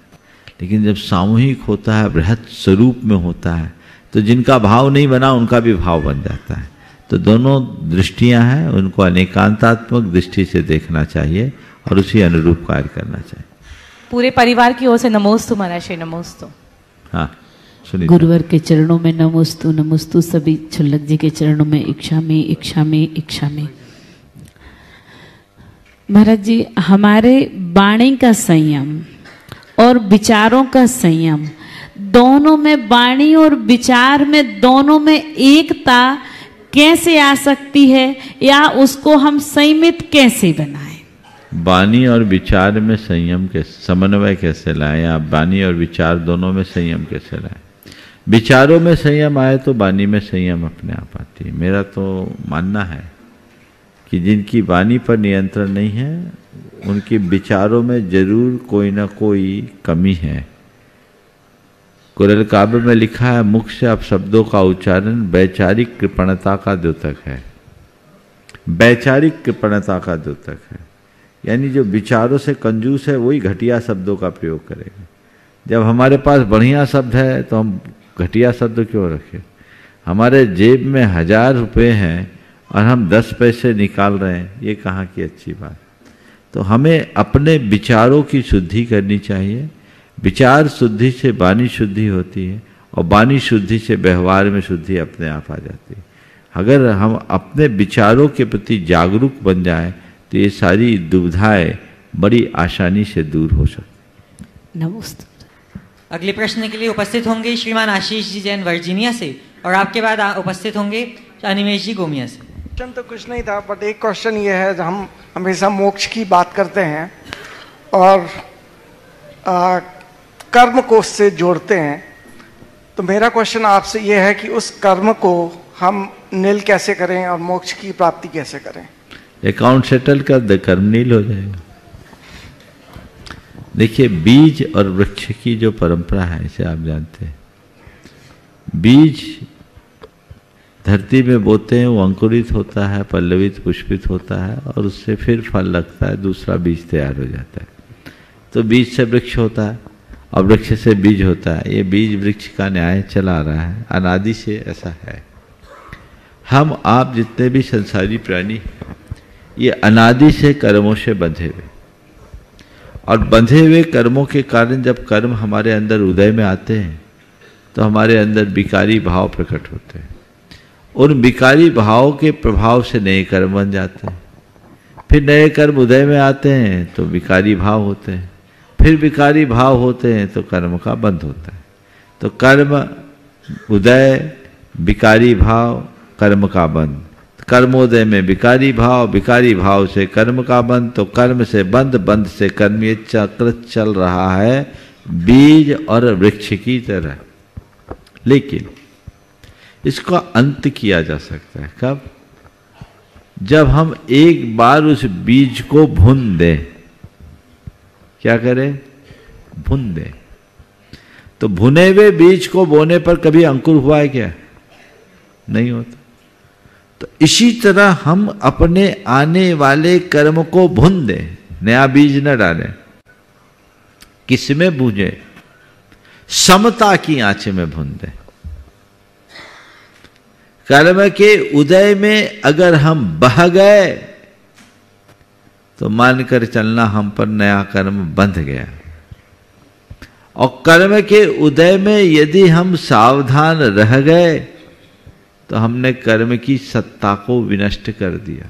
लेकिन जब सामूहिक होता है, बृहत स्वरूप में होता है, तो जिनका भाव नहीं बना उनका भी भाव बन जाता है। तो दोनों दृष्टियां हैं, उनको अनेकांतात्मक दृष्टि से देखना चाहिए और उसी अनुरूप कार्य करना चाहिए। पूरे परिवार की ओर से नमोस्तु महाराज श्री, नमोस्तु। हाँ, सुनिए। गुरुवर के चरणों में नमोस्तु नमोस्तु। सभी छुल्लक जी के चरणों में इच्छामि इच्छामि इच्छामि। महाराज जी, हमारे वाणी का संयम और विचारों का संयम, दोनों में, वाणी और विचार में, दोनों में एकता कैसे आ सकती है, या उसको हम संयमित कैसे बनाएं? वाणी और विचार में संयम के समन्वय कैसे लाएं, आप वाणी और विचार दोनों में संयम कैसे लाएं? विचारों में संयम आए तो वाणी में संयम अपने आप आती है। मेरा तो मानना है कि जिनकी वाणी पर नियंत्रण नहीं है, उनके विचारों में जरूर कोई ना कोई कमी है। कुरल काव्य में लिखा है, मुख से अब शब्दों का उच्चारण वैचारिक कृपणता का द्योतक है। वैचारिक कृपणता का द्योतक है, यानी जो विचारों से कंजूस है वही घटिया शब्दों का प्रयोग करेगा। जब हमारे पास बढ़िया शब्द है तो हम घटिया शब्द क्यों रखें? हमारे जेब में 1000 रुपये हैं और हम 10 पैसे निकाल रहे हैं, ये कहाँ की अच्छी बात। तो हमें अपने विचारों की शुद्धि करनी चाहिए। विचार शुद्धि से वाणी शुद्धि होती है, और वाणी शुद्धि से व्यवहार में शुद्धि अपने आप आ जाती है। अगर हम अपने विचारों के प्रति जागरूक बन जाएं, तो ये सारी दुविधाएं बड़ी आसानी से दूर हो सकती। नमस्ते। अगले प्रश्न के लिए उपस्थित होंगे श्रीमान आशीष जी जैन वर्जीनिया से, और आपके बाद उपस्थित होंगे अनिमेश जी गोमिया से। क्वेश्चन तो कुछ नहीं था, बट एक क्वेश्चन ये है, हम हमेशा मोक्ष की बात करते हैं और कर्म को उससे जोड़ते हैं। तो मेरा क्वेश्चन आपसे ये है कि उस कर्म को हम नील कैसे करें और मोक्ष की प्राप्ति कैसे करें? अकाउंट सेटल कर दे, कर्म नील हो जाएगा। देखिए, बीज और वृक्ष की जो परंपरा है, इसे आप जानते हैं। बीज धरती में बोते हैं, वो अंकुरित होता है, पल्लवित पुष्पित होता है, और उससे फिर फल लगता है, दूसरा बीज तैयार हो जाता है। तो बीज से वृक्ष होता है और वृक्ष से बीज होता है। ये बीज वृक्ष का न्याय चला आ रहा है, अनादि से ऐसा है। हम आप जितने भी संसारी प्राणी, ये अनादि से कर्मों से बंधे हुए, और बंधे हुए कर्मों के कारण जब कर्म हमारे अंदर उदय में आते हैं, तो हमारे अंदर विकारी भाव प्रकट होते हैं। उन विकारी भाव के प्रभाव से नए कर्म बन जाते हैं। फिर नए कर्म उदय में आते हैं तो विकारी भाव होते हैं, फिर विकारी भाव होते हैं तो कर्म का बंध होता है। तो कर्म उदय, विकारी भाव, कर्म का बंध। कर्मोदय में विकारी भाव से कर्म का बंध, तो कर्म से बंध, बंध से कर्म, ये चक्र चल रहा है बीज और वृक्ष की तरह। लेकिन इसका अंत किया जा सकता है कब? जब हम एक बार उस बीज को भून दें। क्या करें? भून दें। तो भुने हुए बीज को बोने पर कभी अंकुर हुआ है क्या? नहीं होता। तो इसी तरह हम अपने आने वाले कर्म को भून दें, नया बीज न डालें। किसमें भूंजे? समता की आंच में भून दें। कर्म के उदय में अगर हम बह गए तो मानकर चलना हम पर नया कर्म बंध गया। और कर्म के उदय में यदि हम सावधान रह गए तो हमने कर्म की सत्ता को विनष्ट कर दिया।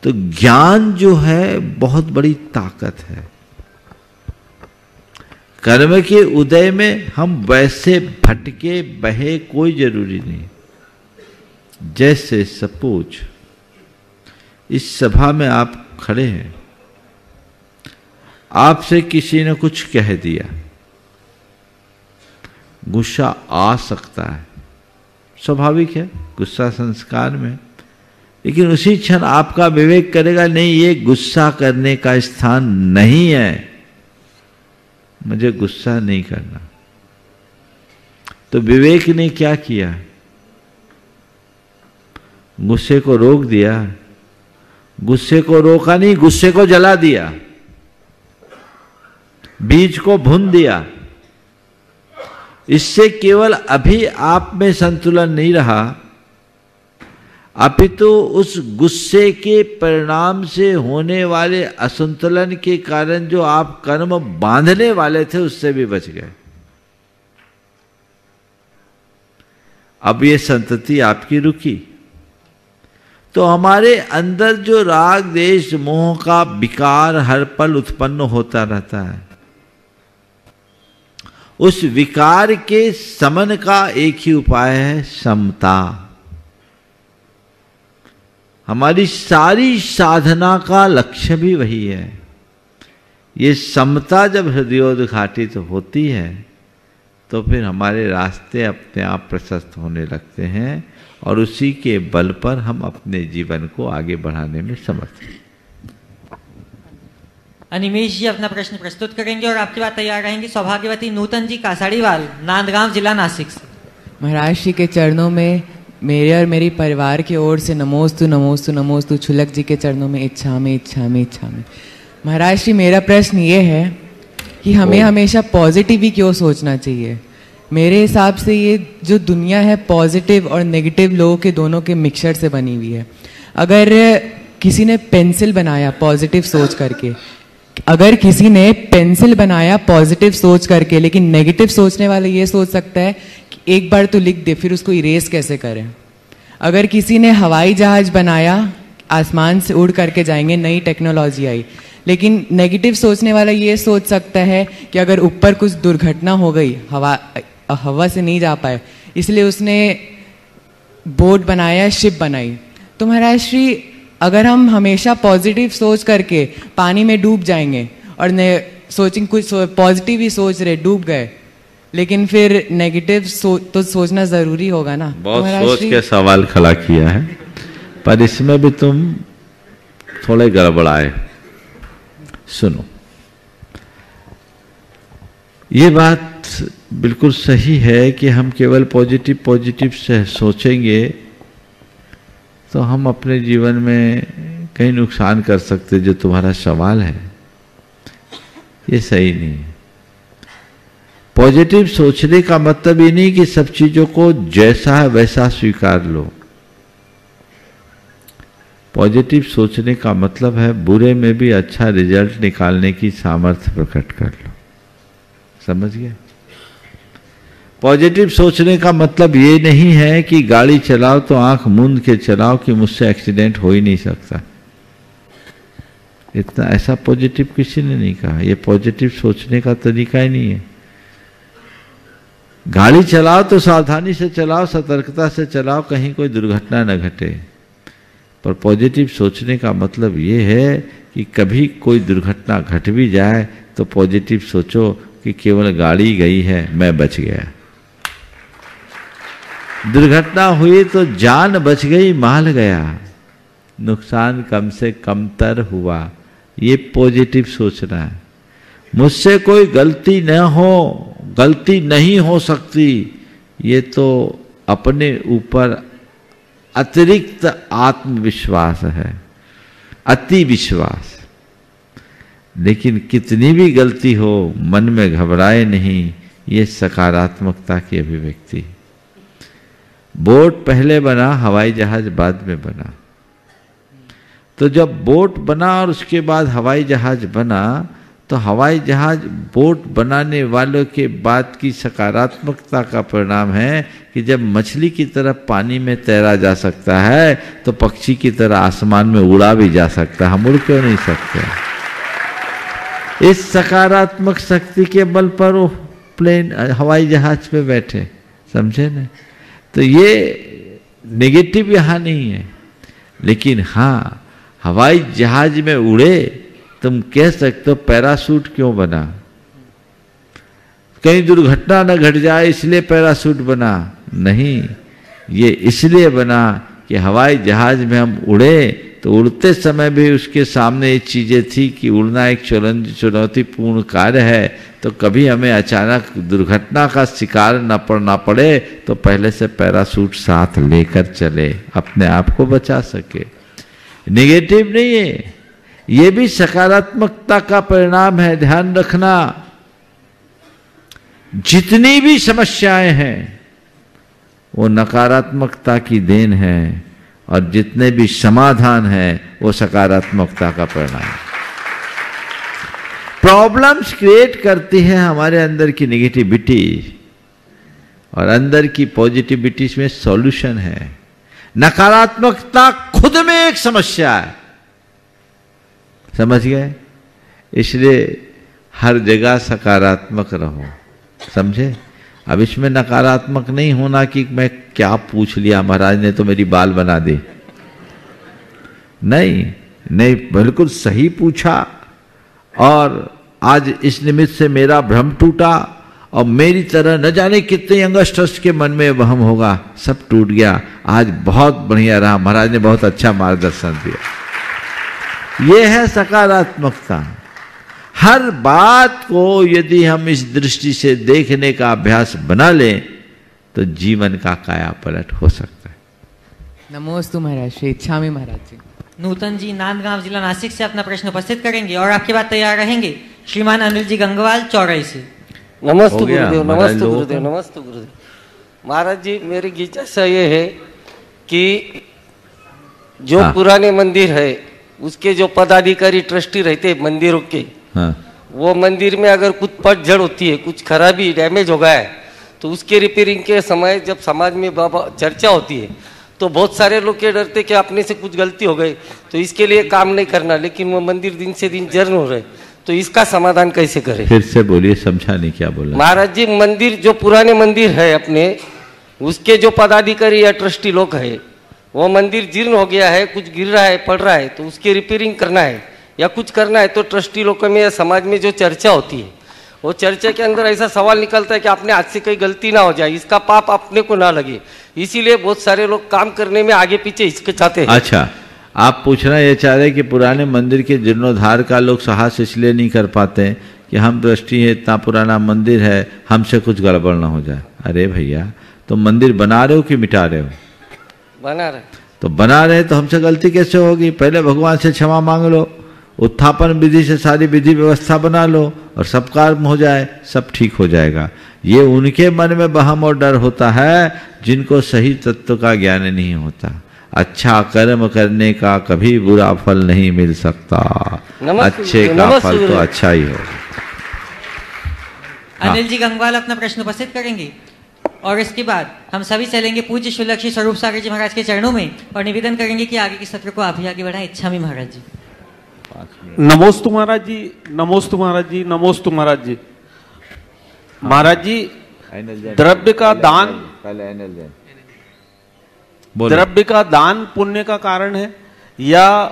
तो ज्ञान जो है बहुत बड़ी ताकत है। कर्म के उदय में हम वैसे भटके बहे कोई जरूरी नहीं। जैसे सपोज इस सभा में आप खड़े हैं, आपसे किसी ने कुछ कह दिया, गुस्सा आ सकता है, स्वाभाविक है, गुस्सा संस्कार में। लेकिन उसी क्षण आपका विवेक करेगा नहीं, ये गुस्सा करने का स्थान नहीं है, मुझे गुस्सा नहीं करना। तो विवेक ने क्या किया? गुस्से को रोक दिया। गुस्से को रोका नहीं, गुस्से को जला दिया, बीज को भून दिया। इससे केवल अभी आप में संतुलन नहीं रहा, अपितु उस गुस्से के परिणाम से होने वाले असंतुलन के कारण जो आप कर्म बांधने वाले थे उससे भी बच गए। अब ये संतति आपकी रुकी तो हमारे अंदर जो राग देश मोह का विकार हर पल उत्पन्न होता रहता है, उस विकार के समन का एक ही उपाय है, समता। हमारी सारी साधना का लक्ष्य भी वही है। ये समता जब हृदयोद्घाटित होती है तो फिर हमारे रास्ते अपने आप प्रशस्त होने लगते हैं और उसी के बल पर हम अपने जीवन को आगे बढ़ाने में समर्थ हैं। अनिमेश जी अपना प्रश्न प्रस्तुत करेंगे और आपके बाद तैयार रहेंगे सौभाग्यवती नूतन जी कासाड़ीवाल, नांदगांव, जिला नासिक से। महाराज श्री के चरणों में मेरे और मेरी परिवार की ओर से नमोस्तु नमोस्तु नमोस्तु। छुलक जी के चरणों में इच्छा में इच्छा में इच्छा में। महाराज श्री, मेरा प्रश्न ये है कि हमें हमेशा पॉजिटिव ही क्यों सोचना चाहिए? मेरे हिसाब से ये जो दुनिया है पॉजिटिव और नेगेटिव लोगों के दोनों के मिक्सचर से बनी हुई है। अगर किसी ने पेंसिल बनाया पॉजिटिव सोच करके, अगर किसी ने पेंसिल बनाया पॉजिटिव सोच करके, लेकिन नेगेटिव सोचने वाला ये सोच सकता है कि एक बार तो लिख दे, फिर उसको इरेज कैसे करें। अगर किसी ने हवाई जहाज बनाया, आसमान से उड़ करके जाएंगे, नई टेक्नोलॉजी आई, लेकिन नेगेटिव सोचने वाला ये सोच सकता है कि अगर ऊपर कुछ दुर्घटना हो गई, हवा से नहीं जा पाए, इसलिए उसने बोट बनाया, शिप बनाई। तो महाराज श्री, अगर हम हमेशा पॉजिटिव सोच करके पानी में डूब जाएंगे और सोचेंगे कुछ पॉजिटिव ही सोच रहे, डूब गए, लेकिन फिर नेगेटिव तो सोचना जरूरी होगा ना। बहुत सोच के सवाल खड़ा किया है, पर इसमें भी तुम थोड़े गड़बड़ाए। सुनो, ये बात बिल्कुल सही है कि हम केवल पॉजिटिव से सोचेंगे तो हम अपने जीवन में कहीं नुकसान कर सकते। जो तुम्हारा सवाल है ये सही नहीं है। पॉजिटिव सोचने का मतलब ये नहीं कि सब चीजों को जैसा है वैसा स्वीकार लो। पॉजिटिव सोचने का मतलब है बुरे में भी अच्छा रिजल्ट निकालने की सामर्थ्य प्रकट कर लो। समझ गए? पॉजिटिव सोचने का मतलब ये नहीं है कि गाड़ी चलाओ तो आंख मूंद के चलाओ कि मुझसे एक्सीडेंट हो ही नहीं सकता। इतना ऐसा पॉजिटिव किसी ने नहीं कहा। ये पॉजिटिव सोचने का तरीका ही नहीं है। गाड़ी चलाओ तो सावधानी से चलाओ, सतर्कता से चलाओ, कहीं कोई दुर्घटना न घटे। पर पॉजिटिव सोचने का मतलब ये है कि कभी कोई दुर्घटना घट भी जाए तो पॉजिटिव सोचो कि केवल गाड़ी गई है, मैं बच गया। दुर्घटना हुई तो जान बच गई, माल गया, नुकसान कम से कम तर हुआ। ये पॉजिटिव सोचना है। मुझसे कोई गलती न हो, गलती नहीं हो सकती, ये तो अपने ऊपर अतिरिक्त आत्मविश्वास है, अति विश्वास। लेकिन कितनी भी गलती हो मन में घबराए नहीं, ये सकारात्मकता की अभिव्यक्ति। बोट पहले बना, हवाई जहाज बाद में बना। तो जब बोट बना और उसके बाद हवाई जहाज बना, तो हवाई जहाज बोट बनाने वालों के बाद की सकारात्मकता का परिणाम है कि जब मछली की तरह पानी में तैरा जा सकता है तो पक्षी की तरह आसमान में उड़ा भी जा सकता है। हम उड़ क्यों नहीं सकते? इस सकारात्मक शक्ति के बल पर वो प्लेन हवाई जहाज पे बैठे, समझे ना? तो ये नेगेटिव यहाँ नहीं है। लेकिन हाँ, हवाई जहाज में उड़े, तुम कह सकते हो पैराशूट क्यों बना? कहीं दुर्घटना न घट जाए इसलिए पैराशूट बना? नहीं, ये इसलिए बना कि हवाई जहाज में हम उड़े तो उड़ते समय भी उसके सामने ये चीजें थी कि उड़ना एक चुनौतीपूर्ण कार्य है, तो कभी हमें अचानक दुर्घटना का शिकार न पड़ना पड़े तो पहले से पैराशूट साथ लेकर चले, अपने आप को बचा सके। नेगेटिव नहीं है, ये भी सकारात्मकता का परिणाम है। ध्यान रखना, जितनी भी समस्याएं हैं वो नकारात्मकता की देन है, और जितने भी समाधान है वो सकारात्मकता का परिणाम है। प्रॉब्लम्स क्रिएट करती है हमारे अंदर की नेगेटिविटी, और अंदर की पॉजिटिविटी में सॉल्यूशन है। नकारात्मकता खुद में एक समस्या है, समझ गए? इसलिए हर जगह सकारात्मक रहो, समझे? अब इसमें नकारात्मक नहीं होना कि मैं क्या पूछ लिया, महाराज ने तो मेरी बाल बना दी। नहीं नहीं, बिल्कुल सही पूछा, और आज इस निमित्त से मेरा भ्रम टूटा, और मेरी तरह न जाने कितने यंगस्टर्स के मन में वहम होगा, सब टूट गया। आज बहुत बढ़िया रहा, महाराज ने बहुत अच्छा मार्गदर्शन दिया। यह है सकारात्मकता। हर बात को यदि हम इस दृष्टि से देखने का अभ्यास बना लें तो जीवन का काया पलट हो सकता है। नमोस्तु महाराज श्री इच्छामी महाराज जी। नूतन जी नांदगांव जिला नासिक से अपना प्रश्न उपस्थित करेंगे और आपके बाद तैयार रहेंगे श्रीमान अनिल जी गंगवाल चौराई से। नमस्ते गुरुदेव, नमस्ते गुरुदेव, नमस्ते गुरुदेव। महाराज जी, मेरी जिज्ञासा ये है कि जो पुराने मंदिर है उसके जो पदाधिकारी ट्रस्टी रहते हैं मंदिरों के, वो मंदिर में अगर कुछ पटझड़ होती है, कुछ खराबी डैमेज हो गया है, तो उसके रिपेयरिंग के समय जब समाज में बाबा चर्चा होती है तो बहुत सारे लोग ये डरते कि अपने से कुछ गलती हो गई तो इसके लिए काम नहीं करना, लेकिन वो मंदिर दिन से दिन जीर्ण हो रहे, तो इसका समाधान कैसे करें? फिर से बोलिए, समझा नहीं क्या बोला। महाराज जी, मंदिर जो पुराने मंदिर है अपने, उसके जो पदाधिकारी या ट्रस्टी लोग है, वो मंदिर जीर्ण हो गया है, कुछ गिर रहा है, पड़ रहा है, तो उसकी रिपेयरिंग करना है या कुछ करना है, तो ट्रस्टी लोगों में या समाज में जो चर्चा होती है, वो चर्चा के अंदर ऐसा सवाल निकलता है कि आपने आज से कोई गलती ना हो जाए, इसका पाप अपने को ना लगे, इसीलिए बहुत सारे लोग काम करने में आगे पीछे हिचकिचाते हैं। अच्छा, आप पूछना ये चाह रहे कि पुराने मंदिर के जीर्णोद्धार का लोग साहस इसलिए नहीं कर पाते कि हम ट्रस्टी है, इतना पुराना मंदिर है, हमसे कुछ गड़बड़ ना हो जाए। अरे भैया, तो मंदिर बना रहे हो कि मिटा रहे हो? बना रहे। तो बना रहे तो हमसे गलती कैसे होगी? पहले भगवान से क्षमा मांग लो, उत्थापन विधि से सारी विधि व्यवस्था बना लो और सब कर्म हो जाए, सब ठीक हो जाएगा। ये उनके मन में वहम और डर होता है जिनको सही तत्व का ज्ञान नहीं होता। अच्छा कर्म करने का कभी बुरा फल नहीं मिल सकता, अच्छे का फल तो अच्छा ही होगा। अनिल जी गंगवाल अपना प्रश्न उपस्थित करेंगे और इसके बाद हम सभी चलेंगे पूज्य शुल्लक स्वरूप सागर जी महाराज के चरणों में और निवेदन करेंगे कि आगे के सत्र को आप ही आगे बढ़ाएं। इच्छामी महाराज जी। नमोस्तु महाराज जी, नमोस्तु महाराज जी, नमोस्तु महाराज जी। महाराज जी, द्रव्य का दान, द्रव्य का दान पुण्य का कारण है, या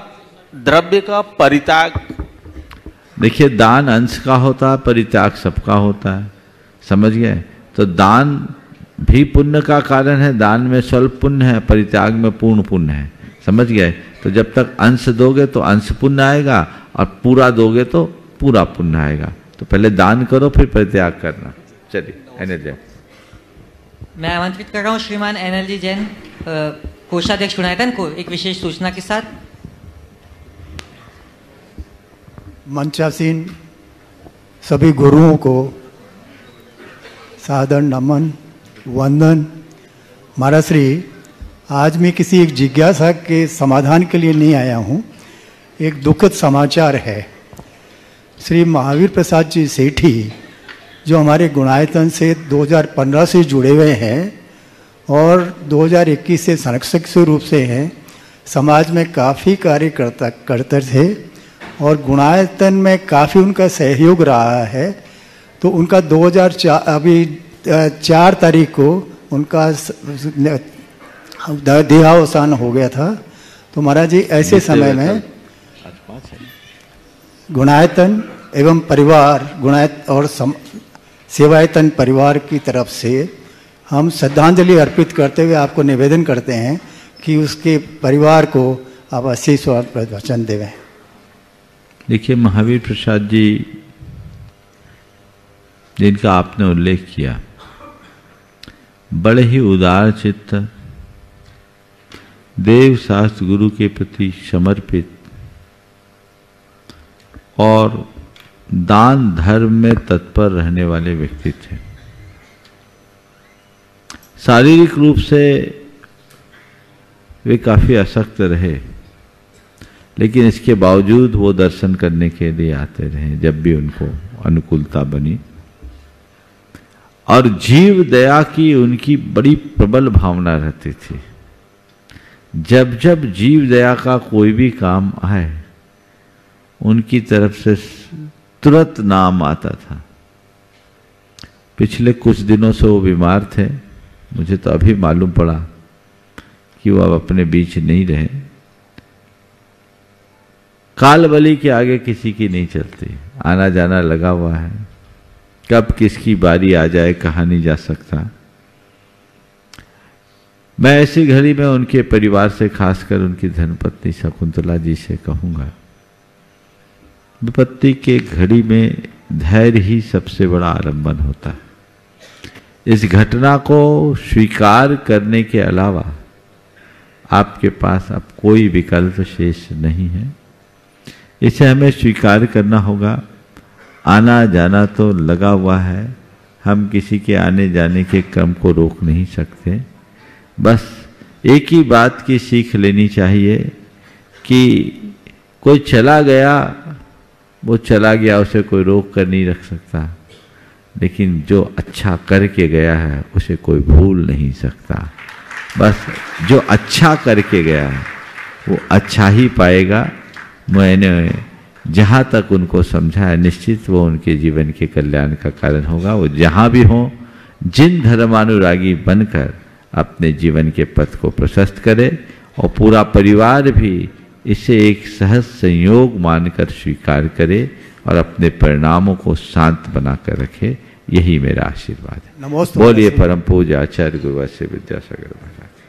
द्रव्य का परित्याग? देखिए, दान अंश का होता है, परित्याग सबका होता है, समझ गए? तो दान भी पुण्य का कारण है, दान में स्वल्प पुण्य है, परित्याग में पूर्ण पुण्य है, समझ गए? तो जब तक अंश दोगे तो अंश पुण्य आएगा और पूरा दोगे तो पूरा पुण्य आएगा। तो पहले दान करो फिर परित्याग करना। चलिए, एनएल जैन। मैं आमंत्रित कर रहा हूँ श्रीमान एनएल जी जैन, कोषाध्यक्ष गुणायतन को, एक विशेष सूचना के साथ। मंचासीन सभी गुरुओं को सादर नमन वंदन। महाराज श्री, आज मैं किसी एक जिज्ञासा के समाधान के लिए नहीं आया हूँ, एक दुखद समाचार है। श्री महावीर प्रसाद जी सेठी जो हमारे गुणायतन से 2015 से जुड़े हुए हैं और 2021 से संरक्षक रूप से हैं, समाज में काफ़ी कार्य करते थे और गुणायतन में काफ़ी उनका सहयोग रहा है। तो उनका 2004 अभी 4 तारीख को उनका देहावसान हो गया था। तो महाराज जी, ऐसे समय में गुणायतन एवं परिवार गुणायत और सेवायतन परिवार की तरफ से हम श्रद्धांजलि अर्पित करते हुए आपको निवेदन करते हैं कि उसके परिवार को आप आशीष और वचन देवें। देखिए, महावीर प्रसाद जी जिनका आपने उल्लेख किया, बड़े ही उदार चित्त, देव शास्त्र गुरु के प्रति समर्पित और दान धर्म में तत्पर रहने वाले व्यक्ति थे। शारीरिक रूप से वे काफी अशक्त रहे, लेकिन इसके बावजूद वो दर्शन करने के लिए आते रहे जब भी उनको अनुकूलता बनी। और जीव दया की उनकी बड़ी प्रबल भावना रहती थी। जब जब जीव दया का कोई भी काम आए, उनकी तरफ से तुरंत नाम आता था। पिछले कुछ दिनों से वो बीमार थे, मुझे तो अभी मालूम पड़ा कि वो अब अपने बीच नहीं रहे। कालबली के आगे किसी की नहीं चलती, आना जाना लगा हुआ है, कब किसकी बारी आ जाए कहा नहीं जा सकता। मैं ऐसी घड़ी में उनके परिवार से, खासकर उनकी धर्मपत्नी शकुंतला जी से कहूँगा, विपत्ति के घड़ी में धैर्य ही सबसे बड़ा आलम्बन होता है। इस घटना को स्वीकार करने के अलावा आपके पास अब कोई विकल्प शेष नहीं है। इसे हमें स्वीकार करना होगा। आना जाना तो लगा हुआ है, हम किसी के आने जाने के क्रम को रोक नहीं सकते। बस एक ही बात की सीख लेनी चाहिए कि कोई चला गया, वो चला गया, उसे कोई रोक कर नहीं रख सकता, लेकिन जो अच्छा करके गया है उसे कोई भूल नहीं सकता। बस जो अच्छा करके गया है वो अच्छा ही पाएगा। मैंने जहाँ तक उनको समझा है, निश्चित वो उनके जीवन के कल्याण का कारण होगा। वो जहाँ भी हों, जिन धर्मानुरागी बनकर अपने जीवन के पथ को प्रशस्त करे और पूरा परिवार भी इसे एक सहज संयोग मानकर स्वीकार करे और अपने परिणामों को शांत बनाकर रखे। यही मेरा आशीर्वाद है। बोलिए परम पूज्य आचार्य गुरु वैश्य विद्यासागर महाराज।